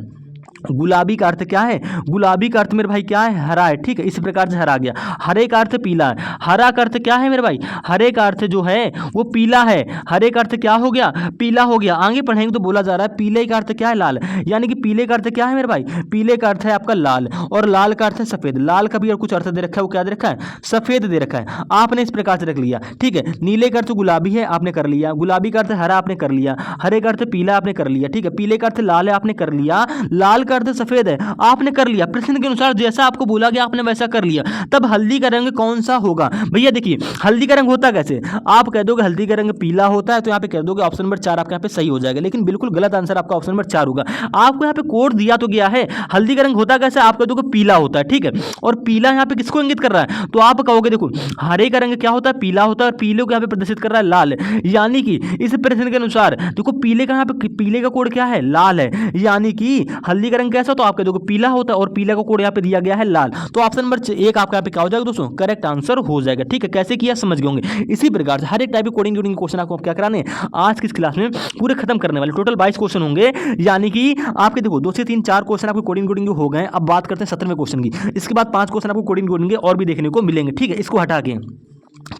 गुलाबी का अर्थ क्या है, गुलाबी का अर्थ मेरे भाई क्या है, हरा है। ठीक है, इस प्रकार से हरा गया। हरे का अर्थ पीला है, हरा का अर्थ क्या है मेरे भाई, हरे का अर्थ जो है वो पीला है, हरे का अर्थ क्या हो गया, पीला हो गया। आगे पढ़ेंगे तो बोला जा रहा है पीले का अर्थ क्या है, लाल, यानी कि पीले का अर्थ क्या है मेरे भाई, पीले का अर्थ है आपका लाल, और लाल का अर्थ है सफेद। लाल का भी और कुछ अर्थ दे रखा है, वो क्या दे रखा है, सफेद दे रखा है। आपने इस प्रकार से रख लिया। ठीक है, नीले का अर्थ गुलाबी है, आपने कर लिया। गुलाबी का अर्थ हरा, आपने कर लिया। हरे का अर्थ पीला, आपने कर लिया। ठीक है, पीले का अर्थ लाल है, आपने कर लिया। लाल का अर्थ सफेद है, आपने कर लिया। प्रश्न के अनुसार जैसा आपको बोला गया आपने वैसा कर लिया। तब हल्दी का रंग कौन सा होगा, भैया देखिए हल्दी का रंग होता कैसे, आप कह दोगे हल्दी का रंग पीला होता है, तो यहाँ पे कह दोगे ऑप्शन नंबर 4 आपके यहाँ पे सही हो जाएगा, लेकिन बिल्कुल गलत आंसर आपका ऑप्शन नंबर 4 होगा। आपको यहाँ पे कोड दिया तो गया है, हल्दी का रंग होता कैसे, आप कह दोगे पीला होता है। ठीक है, और पीला यहाँ पे किसको इंगित कर रहा है, तो आप कहोगे देखो हरे का रंग क्या होता है, पीला होता है, और पीले को यहाँ पे प्रदर्शित कर रहा है लाल, यानी कि इस प्रश्न के अनुसार देखो पीले का यहाँ पे पीले का कोड क्या है, लाल है, यानी कि हल्दी का रंग कैसा, तो आप कह दोगे पीला होता है, और पीला का कोड यहाँ पे दिया गया है लाल। तो ऑप्शन नंबर 1 आपका यहाँ पे क्या हो जाएगा दोस्तों, करेक्ट आंसर हो जाएगा। ठीक है, कैसे किया समझ गए होंगे। इसी प्रकार से हर एक टाइप के कोडिंग क्वेश्चन आपको क्या कराने आज की इस क्लास में पूरे खत्म करने वाले। टोटल 22 क्वेश्चन होंगे, यानी कि आपके देखो 2 से 3 4 क्वेश्चन आपको कोडिंग हो गए। अब बात करते हैं 17वें क्वेश्चन की। इसके बाद 5 क्वेश्चन आपको कोडिंग और भी देखने को मिलेंगे। ठीक है, इसको हटा के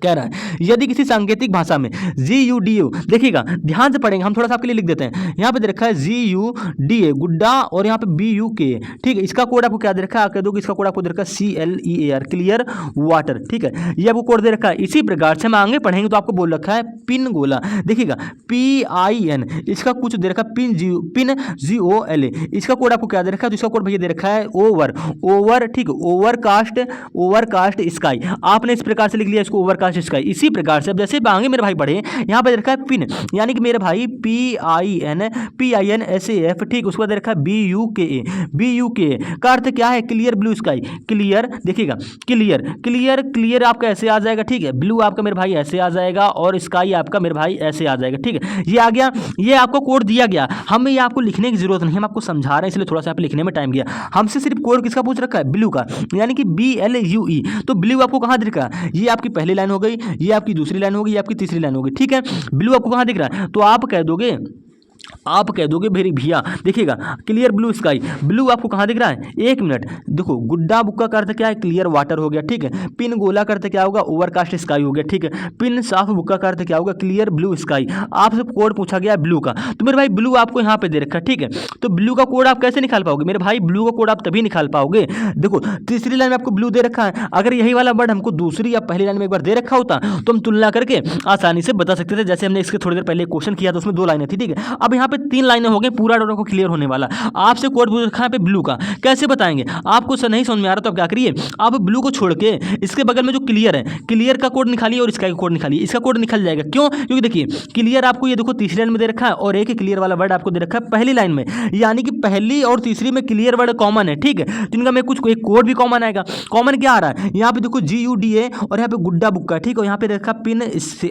कह रहा है यदि किसी सांकेतिक भाषा में GUDA, देखिएगा ध्यान से पढ़ेंगे, हम थोड़ा सा आपके लिए लिख देते हैं। यहाँ पे दे रखा है GUDA गुड्डा, और यहाँ पे BUK। ठीक है, इसका कोड आपको क्या दे रखा है, कह दो कि इसका कोड आपको दे रखा है CLEAR, क्लियर वाटर। ठीक है, ये आपको कोड दे रखा है। इसी प्रकार से हम आगे पढ़ेंगे तो आपको बोल रखा है पिन गोला, देखिएगा PIN, इसका कुछ दे रखा है पिन GOLA, इसका कोड आपको क्या दे रखा है, तो इसका कोड भैया दे रखा है ओवर। ठीक है, ओवरकास्ट स्काई, आपने इस प्रकार से लिख लिया इसको ओवर ओवरकास्ट स्काई। इसी प्रकार से अब जैसे आगे मेरे भाई बढ़े, यहाँ पे रखा है पिन, यानी कि मेरे भाई PIN ठीक, उसके बाद रखा है BUKA का अर्थ क्या है? Clear blue sky. क्लियर देखिएगा, क्लियर आपका ऐसे आ जाएगा, ठीक है। ब्लू आपका मेरे भाई ऐसे आ जाएगा और स्काई आपका मेरे भाई ऐसे आ जाएगा, ठीक है। ये आ गया, ये आपको कोड दिया गया, हमें ये आपको लिखने की जरूरत नहीं, हम आपको समझा रहे हैं इसलिए थोड़ा सा आप लिखने में टाइम गया। हमसे सिर्फ कोड किसका पूछ रखा है? ब्लू का, यानी कि BLUE। तो ब्लू आपको कहाँ दिख रहा है? ये आपकी पहली लाइन हो गई, ये आपकी दूसरी लाइन होगी, ये आपकी तीसरी लाइन होगी, ठीक है। ब्लू आपको कहाँ दिख रहा है? तो आप कह दोगे भेरी भैया देखिएगा, क्लियर ब्लू स्काई, ब्लू आपको कहाँ दिख रहा है? एक मिनट देखो, गुड्डा बुक्का का अर्थ क्या है? क्लियर वाटर हो गया, ठीक है। पिन गोला का अर्थ क्या होगा? ओवरकास्ट स्काई हो गया, ठीक है। पिन साफ बुक्का का अर्थ क्या होगा? Clear blue sky. आपसे कोड पूछा गया है ब्लू का, तो मेरे भाई ब्लू आपको यहाँ पे दे रखा है, ठीक है। तो ब्लू का कोड आप कैसे निकाल पाओगे मेरे भाई? ब्लू का कोड आप तभी निकाल पाओगे, देखो तीसरी लाइन में आपको ब्लू दे रखा है, अगर यही वाला वर्ड हमको दूसरी या पहली लाइन में एक बार दे रखा होता तो हम तुलना करके आसानी से बता सकते थे, जैसे हमने इसके थोड़ी देर पहले क्वेश्चन किया था, उसमें 2 लाइनें थी, ठीक है। अब यहाँ पे 3 लाइनें हो गई, पूरा डोरा को क्लियर होने वाला। आपसे कोड पूछ रखा है पे ब्लू का, कैसे बताएंगे? आपको नहीं समझ में आ रहा तो आप क्या करिए, आप ब्लू को छोड़ के इसके बगल में जो क्लियर है, क्लियर का कोड निकालिए और इसका कोड निकालिए, इसका कोड निकल जाएगा। क्यों? क्योंकि देखिए क्लियर आपको ये देखो तीसरी लाइन में दे रखा है और एक क्लियर वाला वर्ड आपको दे रखा है पहली लाइन में, यानी कि पहली और तीसरी में क्लियर वर्ड कॉमन है, ठीक है। जिनका में कुछ एक कोड भी कॉमन आएगा। कॉमन क्या आ रहा है? यहाँ पे देखो GUDA और यहाँ पे गुड्डा बुक्का, ठीक है। यहाँ पे देखा पिन,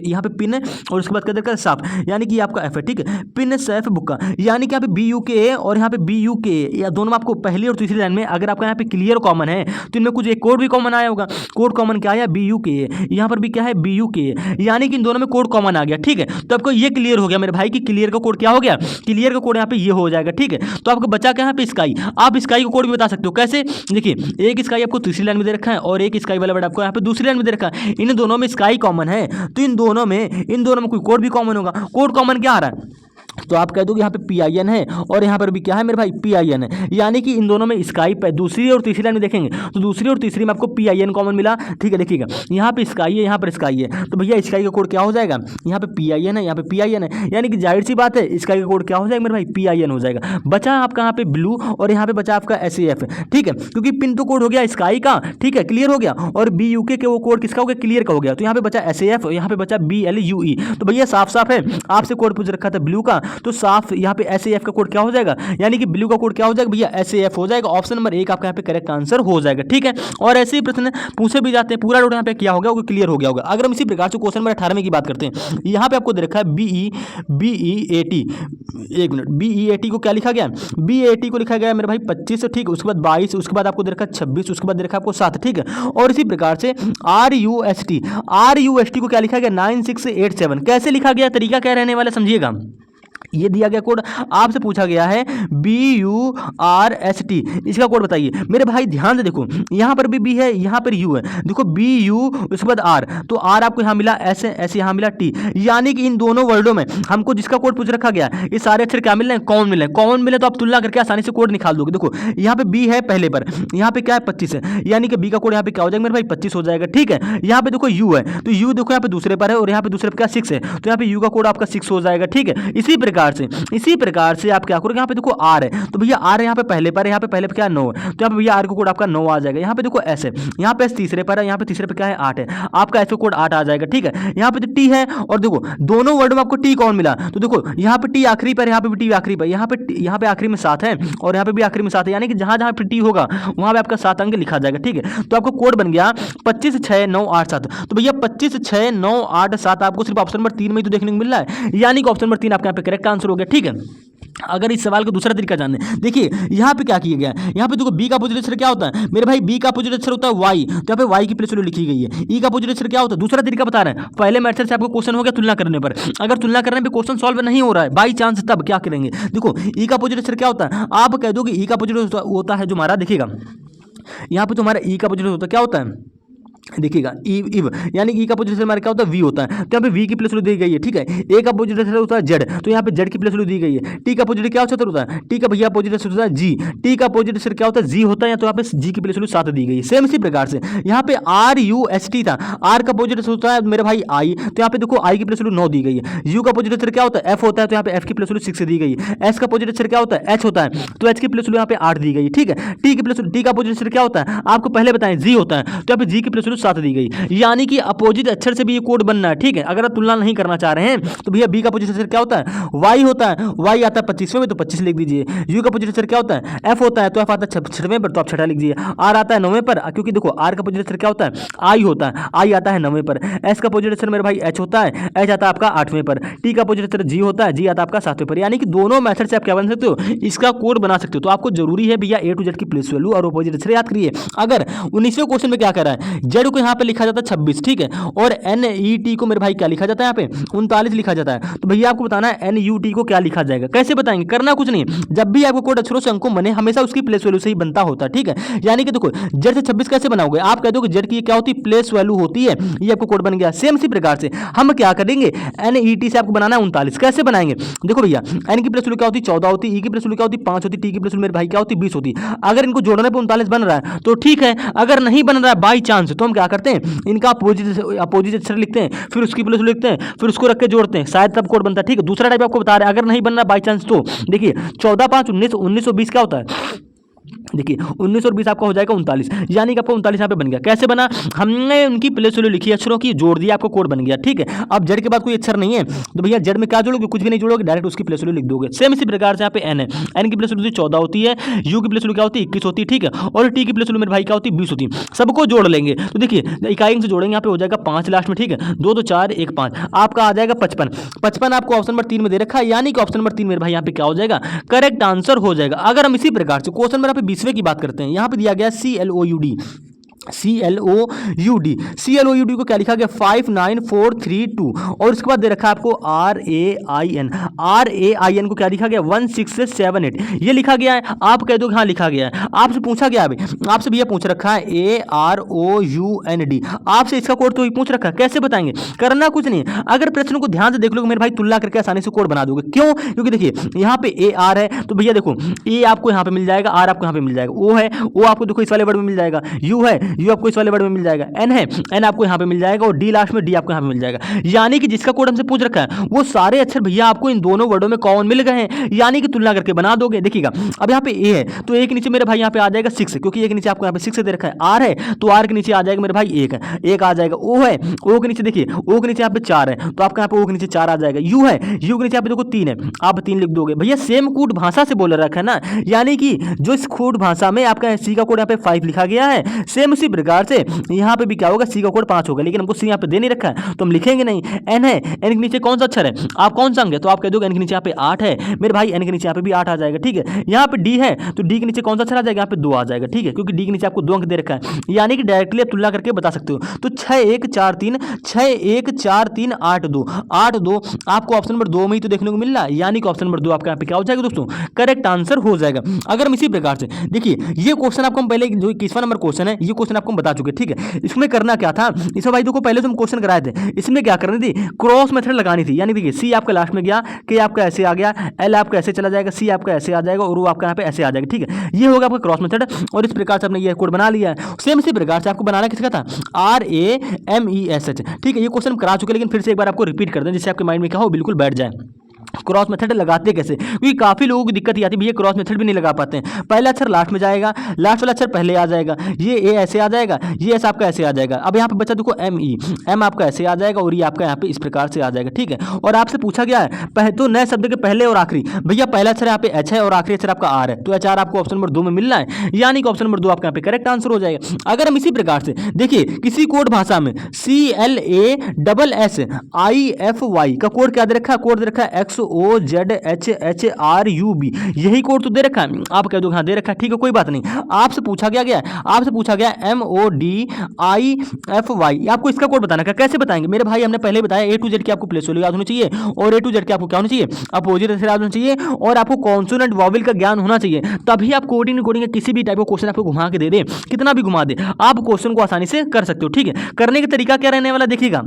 यहाँ पे पिन और उसके बाद क्या देखा? साफ, यानी कि आपका F है, ठीक है। पिन सैफ बुक्का, यानी कि यहाँ पे BUKA और यहाँ पे BUKA, या दोनों में आपको पहली और तीसरी लाइन में अगर आपका यहाँ पे क्लियर कॉमन है तो इनमें कुछ एक कोड भी कॉमन आया होगा। कोड कॉमन क्या आया? BUKA। यहाँ पर भी क्या है? BUKA, यानी कि इन दोनों में कोड कॉमन आ गया, ठीक है। तो आपको ये क्लियर हो गया मेरे भाई कि क्लियर का कोड क्या हो गया? क्लियर का कोड यहाँ पे ये हो जाएगा, ठीक है। तो आपको बचा क्या? यहाँ पे स्काई। आप स्काई का कोड भी बता सकते हो, कैसे? देखिए एक स्काई आपको तीसरी लाइन में दे रखा है और एक स्काई वाला वर्ड आपको यहाँ पे दूसरी लाइन में दे रखा है, इन दोनों में स्काई कॉमन है, तो इन दोनों में कोई कोड भी कॉमन होगा। कोड कॉमन क्या आ रहा है? तो आप कह दो कि यहाँ पे PIN है और यहाँ पर भी क्या है मेरे भाई? PIN है, यानी कि इन दोनों में स्काई पे दूसरी और तीसरी लाइन में देखेंगे तो दूसरी और तीसरी में आपको PIN कॉमन मिला, ठीक है। देखिएगा यहाँ पे स्काई है, यहाँ पर स्काई है, तो भैया स्काई का कोड क्या हो जाएगा? यहाँ पे PIN है, यहाँ पे PIN है, यानी कि जाहिर सी बात है स्काई का कोड क्या हो जाएगा मेरे भाई? PIN हो जाएगा। बचा आपका यहाँ पे ब्लू और यहाँ पे बचा आपका SAF, ठीक है, क्योंकि पिन तो कोड हो गया स्काई का, ठीक है, क्लियर हो गया, और BUK के वो कोड किसका हो गया? क्लियर का हो गया। तो यहाँ पे बचा SAF, यहाँ पे बचा BLUE। तो भैया साफ साफ है, आपसे कोड पूछ रखा था ब्लू का, तो साफ यहाँ पे SAF का कोड क्या हो जाएगा? यानी कि ब्लू का कोड क्या हो जाएगा भैया? SAF हो जाएगा। ऑप्शन नंबर 1 आपका यहाँ पे करेक्ट आंसर हो जाएगा, ठीक है। और ऐसे ही प्रश्न पूछे भी जाते हैं, पूरा डोट यहाँ पे क्या हो गया? वो क्लियर हो गया होगा। अगर हम इसी प्रकार से क्वेश्चन नंबर 18 की बात करते हैं, यहाँ पे आपको दे रखा है BEAT। एक मिनट, BEAT को क्या लिखा गया? BEAT को लिखा गया मेरे भाई 25, ठीक, उसके बाद 22, उसके बाद आपको दे रखा है 26, उसके बाद दे रखा है आपको 7, ठीक है। और इसी प्रकार से RUST को क्या लिखा गया? 9687। कैसे लिखा गया? तरीका क्या रहने वाला समझिएगा। ये दिया गया कोड, आपसे पूछा गया है BURST, इसका कोड बताइए मेरे भाई। ध्यान से देखो, यहाँ पर भी B है, यहाँ पर U है, देखो BU उसके बाद R, तो R आपको यहाँ मिला ऐसे, ऐसे यहाँ मिला T, यानी कि इन दोनों वर्डों में हमको जिसका कोड पूछ रखा गया ये सारे अक्षर क्या मिल रहे हैं? कॉमन मिले। कॉमन मिले तो आप तुलना करके आसानी से कोड निकाल दोगे। देखो यहाँ पे B है पहले पर, यहाँ पे क्या है? 25 है, यानी कि B का कोड यहाँ पे क्या हो जाएगा मेरे भाई? 25 हो जाएगा, ठीक है। यहाँ पे देखो U है, तो U देखो यहाँ पे दूसरे पर है और यहाँ पे दूसरे पर क्या 6 है, तो यहाँ पे U का कोड आपका 6 हो जाएगा, ठीक है। इसी प्रकार से आप क्या करोगे? यहाँ पे देखो R है, तो भैया R यहाँ पे पहले पर है, यहाँ पे पहले पर क्या 9 है, तो यहाँ पे भैया R का कोड आपका 9 आ जाएगा। यहाँ पे देखो S है, यहाँ पे S तीसरे पर है, यहाँ पे तीसरे पे क्या है? 8 है, आपका S का कोड 8 आ जाएगा, ठीक है। यहाँ पे तो T है और देखो दोनों वर्ड में आपको T कौन मिला? तो देखो यहाँ पे T आखिरी पर, यहाँ पे भी T आखिरी पर, यहाँ पे आखिरी में 7 है और यहाँ पे भी आखिरी में 7 है, यानी कि जहाँ जहाँ पे T होगा वहाँ पे आपका 7 अंक लिखा जाएगा, ठीक है। तो आपका कोड बन गया 256987। तो भैया 256987 आपको सिर्फ ऑप्शन नंबर 3 में ही तो देखने को मिल रहा है, यानी कि ऑप्शन नंबर 3 आपके यहाँ पे करेक्ट आंसर हो गया, ठीक है। अगर इस सवाल का दूसरा तरीका जाने, देखिए यहाँ पे क्या किया गया है, यहाँ पे देखो B का अपोजिट अक्षर क्या होता है मेरे भाई? B का अपोजिट अक्षर होता है Y, तो यहाँ पे Y की प्लेस वैल्यू लिखी गई है। E का अपोजिट अक्षर क्या होता है? दूसरा तरीका बता रहे हैं, पहले मेथड से आपको क्वेश्चन हो गया तुलना करने पर। अगर तुलना करने पे क्वेश्चन सॉल्व नहीं हो रहा है बाई चांस, तब क्या करेंगे? देखो E का अपोजिट अक्षर क्या होता है? आप कह दो कि E का अपोजिट होता है जो हमारा, देखिएगा यहाँ पे तो हमारा E का अपोजिट होता है, क्या होता है? देखिएगा इव, यानी कि E का अपोजिट हमारा क्या होता है? V होता है, तो यहाँ पे V की प्लेस वैल्यू दी गई है, ठीक है। A का अपोजिट होता है Z, तो यहाँ पे Z की प्लेस वैल्यू दी गई है। T का अपोजिट क्या होता है? T का भैया अपोजिट होता है G, T का अपोजिट क्या होता है? G होता है, तो यहाँ पे G की प्लेस वैल्यू 7 दी गई है। सेम इसी प्रकार से यहाँ पे RUST था, R का अपोजिट होता है मेरे भाई I, तो यहाँ पे देखो I की प्लेस वैल्यू 9 दी गई है। U का अपोजिट क्या होता है? F होता है, तो यहाँ पे F की प्लेस वैल्यू 6 दी गई है। S का अपोजिट क्या होता है? H होता है, तो H की प्लेस वैल्यू यहाँ पे 8 दी गई है, ठीक है। T का अपोजिट क्या होता है? आपको पहले बताएं G होता है, तो यहाँ पे G की प्लेस वैल्यू वैल्यू 7 दी गई, यानी कि अपोजिट अक्षर से भी ये कोड बनना है। ठीक है, अगर आप तुलना नहीं करना चाह रहे हैं तो भैया बी का अपोजिट अक्षर क्या होता है, वाई होता है, वाई आता है 25वें में तो 25 लिख दीजिए। यू का अपोजिट अक्षर क्या होता है, एफ होता है, तो एफ आता है 6वें पर, तो आप 6 लिख दीजिए। आर आता है 9वें पर, क्योंकि देखो आर का अपोजिट अक्षर क्या होता है, आई होता है, आई आता है 9वें पर। एस का अपोजिट अक्षर मेरे भाई एच होता है, एच आता है आपका 8वें पर। टी का अपोजिट अक्षर जी होता है, जी आता है आपका 7वें पर। यानी कि दोनों मेथड से आप क्या बना सकते हो, इसका कोड बना सकते हो। तो आपको जरूरी है भैया ए टू जेड की प्लेस वैल्यू और अपोजिट अक्षर याद करिए। अगर 19वें क्वेश्चन में क्या कर रहा है, जेड को यहाँ पे लिखा जाता है 26, ठीक है, और एन ई टी को मेरे भाई क्या लिखा जाता है, यहाँ पे 39 लिखा जाता है। तो भैया आपको बताना है एन यू टी को क्या लिखा जाएगा, कैसे बताएंगे, करना कुछ नहीं, जब भी आपको कोड अक्षरों से अंकों बने हमेशा उसकी प्लेस वैल्यू से ही बनता होता है। ठीक है, यानी कि देखो जेड से 26 कैसे बनाओगे, आप कह दो कि जेड की क्या होती है, प्लेस वैल्यू होती है, ये आपको कोड बन गया। सेम इसी प्रकार से हम क्या करेंगे, एन ई टी से आपको बनाना है 39, कैसे बनाएंगे, देखो भैया एन की प्लेस वैल्यू क्या होती है 14 होती, ई की प्लेस वैल्यू क्या होती 5 होती, टी की प्लेस वैल्यू मेरे भाई क्या होती 20 होती। अगर इनको जोड़ने पे 39 बन रहा है तो ठीक है, अगर नहीं बन रहा है बाई चांस तो हम क्या करते हैं, इनका अपोजिट अक्षर लिखते हैं, फिर उसकी प्लेस लिखते हैं, फिर उसको रख के जोड़ते हैं, शायद तब कोड बनता है। ठीक है, दूसरा टाइप आपको बता रहे हैं, अगर नहीं बन रहा बाई चांस तो देखिए 14 5 19 19 और 20 क्या होता है, देखिए 19 और 20 आपका हो जाएगा 39, यानी कि आपको 39 यहाँ पे बन गया। कैसे बना, हमने उनकी प्लेस वैल्यू लिखी अक्षरों की, जोड़ दिया, आपको कोड बन गया। ठीक है, अब जेड के बाद कोई अक्षर नहीं है तो भैया जेड में क्या जोड़ोगे, कुछ भी नहीं जोड़ोगे, डायरेक्ट उसकी प्लेस वैल्यू लिख दोगे। सेम इसी प्रकार से यहाँ पे एन है, एन की प्लेस वैल्यू 14 होती है, यू की प्लेस वैल्यू क्या होती है 21 होती है, ठीक है, और टी की प्लेस वैल्यू मेरे भाई क्या होती है 20 होती है। सबको जोड़ लेंगे तो देखिए इकाई से जोड़ेंगे, यहाँ पे हो जाएगा 5 लास्ट में, ठीक है, 2 2 4 1 5, आपका आ जाएगा 55। 55 आपको ऑप्शन नंबर 3 में दे रखा है, यानी कि ऑप्शन नंबर 3 मेरे भाई यहाँ पे क्या हो जाएगा, करेक्ट आंसर हो जाएगा। अगर हम इसी प्रकार से क्वेश्चन नंबर 20वें की बात करते हैं, यहाँ पे दिया गया CLOUD, CLOUD को क्या लिखा गया 59432, और उसके बाद दे रखा है आपको RAIN को क्या लिखा गया 1678, ये लिखा गया है। आप कह दो हाँ लिखा गया है, आपसे पूछा गया है, आपसे भैया पूछ रखा है AROUND, आपसे इसका कोड तो पूछ रखा है, कैसे बताएंगे, करना कुछ नहीं। अगर प्रश्न को ध्यान से देख लोगे मेरे भाई तुलना करके आसानी से कोड बना दोगे। क्यों, क्योंकि देखिए यहाँ पे AR है तो भैया देखो A आपको यहाँ पे मिल जाएगा, R आपको यहाँ पे मिल जाएगा, O है O आपको देखो इस वाले वर्ड में मिल जाएगा, U है यू आपको इस वाले वर्ड में मिल जाएगा, एन है एन आपको यहाँ पे मिल जाएगा, और डी लास्ट में डी आपको यहाँ पे मिल जाएगा। यानी कि जिसका कोड हमसे पूछ रखा है वो सारे अक्षर भैया आपको इन दोनों वर्डों में कॉमन मिल गए हैं, यानी कि तुलना करके बना दोगे। देखिएगा अब यहाँ पे ए है तो ए के नीचे मेरे भाई यहाँ पे आ जाएगा 6, क्योंकि ए के नीचे आपको यहाँ पे 6 दे रखा है। आर है तो आर के नीचे आ जाएगा मेरे भाई 1 है, 1 आ जाएगा। ओ है ओ के नीचे देखिए ओ के नीचे यहाँ पे 4 है तो आपका यहाँ पे ओ के नीचे 4 आ जाएगा। यू है यू के नीचे यहाँ पे देखो 3 है, आप 3 लिख दोगे। भैया सेम कोड भाषा से बोल रखा है ना, यानी कि जो इस कोड भाषा में आपका सी का कोड यहाँ पे 5 लिखा गया है, सेम उसी प्रकार से यहाँ पे भी क्या होगा सी का कोड 5 होगा, लेकिन हमको सी यहाँ पे दे नहीं रखा है तो हम लिखेंगे नहीं। एन है एन के नीचे कौन सा अक्षर है, आप कौन सा अंक है, तो आप कह दोगे एन के नीचे यहाँ पे 8 है मेरे भाई, एन के नीचे यहाँ पे भी 8 आ जाएगा। ठीक है, यहाँ पे डी है तो डी के नीचे कौन सा अक्षर आ जाएगा, यहाँ पे 2 आ जाएगा। ठीक है, क्योंकि डी के नीचे आपको 2 अंक दे रखा है, यानी कि डायरेक्टली आप तुलना करके बता सकते हो। तो 6 1 4 3 8 2 आपको ऑप्शन नंबर 2 में ही तो देखने को मिल रहा है, यानी कि ऑप्शन नंबर 2 आपका यहाँ पे क्या हो जाएगा दोस्तों, करेक्ट आंसर हो जाएगा। अगर हम इसी प्रकार से देखिए ये क्वेश्चन आपको हम पहले जो 21वां नंबर क्वेश्चन है ये क्वेश्चन आपको हम बता चुके। ठीक है, इसमें करना क्या था, इसमें भाई देखो पहले तो हम क्वेश्चन कराए थे, इसमें क्या करनी थी, क्रॉस मेथड लगानी थी। यानी देखिए सी आपका लास्ट में गया, के आपका ऐसे आ गया, एल आपका ऐसे चला जाएगा, सी आपका ऐसे आ जाएगा, और वो आपका यहाँ पे ऐसे आ जाएगा। ठीक है, ये होगा आपका क्रॉस मेथड, और इस प्रकार से आपने ये कोड बना लिया है। सेम इसी प्रकार से आपको बनाना किसका था, RAMESH। ठीक है, ये क्वेश्चन करा चुके, लेकिन फिर से एक बार आपको रिपीट कर दें जिससे आपके माइंड में क्या हो बिल्कुल बैठ जाए। क्रॉस मेथड लगाते कैसे, क्योंकि काफी लोगों की दिक्कत आती है भैया क्रॉस मेथड भी नहीं लगा पाते हैं। पहला अक्षर लास्ट में जाएगा, लास्ट वाला अक्षर पहले आ जाएगा, ये ए ऐसे आ जाएगा, ये एस आपका ऐसे आ जाएगा। अब यहाँ पे बच्चा देखो एम आपका ऐसे आ जाएगा, और ये आपका यहाँ पे इस प्रकार से आ जाएगा। ठीक है, और आपसे पूछा गया है तो नए शब्द के पहले और आखिरी, भैया पहला अक्षर यहाँ पे एच है और आखिरी अक्षर आपका आर है, तो एच आर आपको ऑप्शन नंबर 2 में मिल रहा है, यानी कि ऑप्शन नंबर 2 आपका यहाँ पे करेक्ट आंसर हो जाएगा। अगर हम इसी प्रकार से देखिए किसी कोड भाषा में CLASSIFY का कोड क्या दे रखा है, कोड दे रखा है XOZHHRUB, यही कोड तो दे रखा है, आप कह दो हाँ दे रखा है। ठीक है, कोई बात नहीं। आपसे पूछा गया MODIFY, आपको इसका कोड बताना है, कैसे बताएंगे मेरे भाई, हमने पहले बताया A to Z की आपको प्लेस वैल्यू याद होनी चाहिए, और A to Z की आपको क्या होनी चाहिए, अपोजिट अक्षर याद होना चाहिए, और आपको कॉन्सोनेंट वॉवेल का ज्ञान होना चाहिए, तभी आप कोडिंग का किसी भी टाइप का क्वेश्चन आपको घुमा के दे दे, कितना भी घुमा दे, आप क्वेश्चन को आसानी से कर सकते हो। ठीक है, करने का तरीका क्या रहने वाला देखिएगा,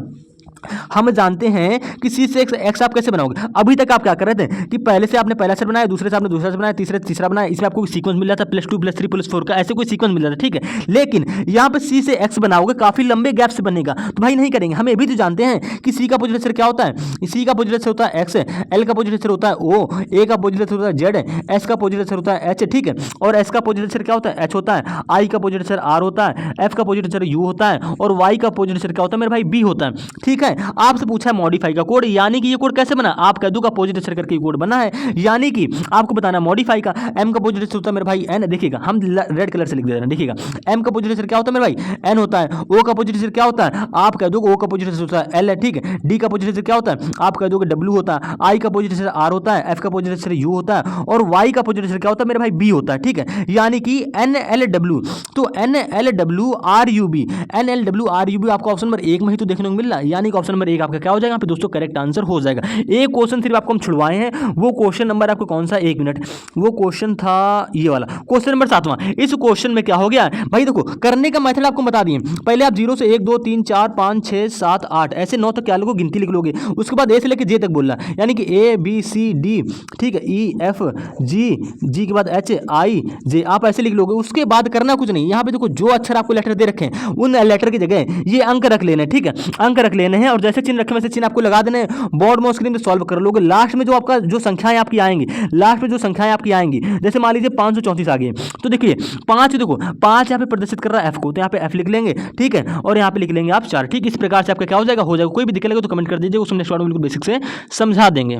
हम जानते हैं कि सी से एक्स आप कैसे बनाओगे। अभी तक आप क्या कर रहे थे कि पहले से आपने पहला सेट बनाया, दूसरे से आपने दूसरा सेट बनाया, तीसरे तीसरा बनाया, इसमें आपको सीक्वेंस मिल जाता है +2 +3 +4 का, ऐसे कोई सीक्वेंस मिल जाता है, ठीक है। लेकिन यहाँ पे सी से एक्स बनाओगे काफी लंबे गैप से बनेगा, तो भाई नहीं करेंगे। हम ये भी तो जानते हैं कि सी का पोजिटिव क्या होता है, सी का पोजिटिव होता है एक्स, एल का पोजिटिव होता है ओ, ए का पोजिटिव होता है जेड, एस का पोजिटिव होता है एच, ठीक है। और एस का पोजिटिव क्या होता है एच होता है, आई का पोजिटिव आर होता है, एफ का पोजिटिव यू होता है, और वाई का पोजिटिव क्या होता है मेरे भाई बी होता है, ठीक है। आपसे पूछा है मॉडिफाई का कोड, यानी कि ये कोड कैसे बना, आप कह दो का पोजिटिव सर करके कोड बना है, यानी कि आपको बताना मॉडिफाई का। एम का पोजिटिव होता है मेरे भाई एन, देखिएगा हम रेड कलर से लिख दे रहे हैं, देखिएगा एम का पोजिटिव क्या होता है मेरे भाई एन होता है, ओ का पोजिटिव क्या होता है, आप कह दो ओ का पोजिटिव होता है एल है, ठीक है। डी का पोजिटिव क्या होता है, आप कह दो डब्ल्यू होता है, आई का पोजिटिव आर होता है, एफ का पोजिटिव यू होता है, और वाई का पोजिटिव क्या होता है मेरे भाई बी होता है, ठीक है। यानी कि एन एल डब्ल्यू, तो N L W R U B, N L W R U B आपको ऑप्शन नंबर 1 में ही तो देखने को मिल रहा है, यानी कि ऑप्शन नंबर 1 आपका क्या हो जाएगा पे दोस्तों करेक्ट आंसर हो जाएगा। एक क्वेश्चन सिर्फ आपको हम छुड़वाए हैं, वो क्वेश्चन नंबर आपको कौन सा, 1 मिनट, वो क्वेश्चन था ये वाला, क्वेश्चन नंबर 7वां। इस क्वेश्चन में क्या हो गया भाई, देखो करने का मेथड आपको बता दिए। पहले आप 0 से 1 2 3 4 5 6 7 8 ऐसे 9 तक क्या लोगे, गिनती लिख लोगे। उसके बाद ए से लेकर जे तक बोलना, यानी कि ए बी सी डी, ठीक है, ई एफ जी, जी के बाद एच आई जे, आप ऐसे लिख लोगे। उसके बाद करना कुछ नहीं, यहाँ पे देखो जो अक्षर आपको लेटर दे रखे हैं उन लेटर की जगह ये अंक रख लेने, ठीक है, अंक रख लेने हैं, और जैसे चिन्ह रखे वैसे चिन्ह आपको लगा देने, बोर्ड में स्क्रीन पे सॉल्व कर लोगे। लास्ट में जो आपका जो संख्याएं आपकी आएंगी, लास्ट में जो संख्याएं आपकी आएंगी, जैसे मान लीजिए 534 आ गई, तो देखिए 5, देखो 5 यहाँ पे प्रदर्शित कर रहा है एफ को, तो यहाँ पे एफ लिख लेंगे, ठीक है, और यहाँ पे लिख लेंगे आप 4, ठीक। इस प्रकार से आपका क्या हो जाएगा, कोई भी दिक्कत लगे तो कमेंट कर दीजिए, उसमें नेक्स्ट वीडियो में बिल्कुल बेसिक से समझा देंगे।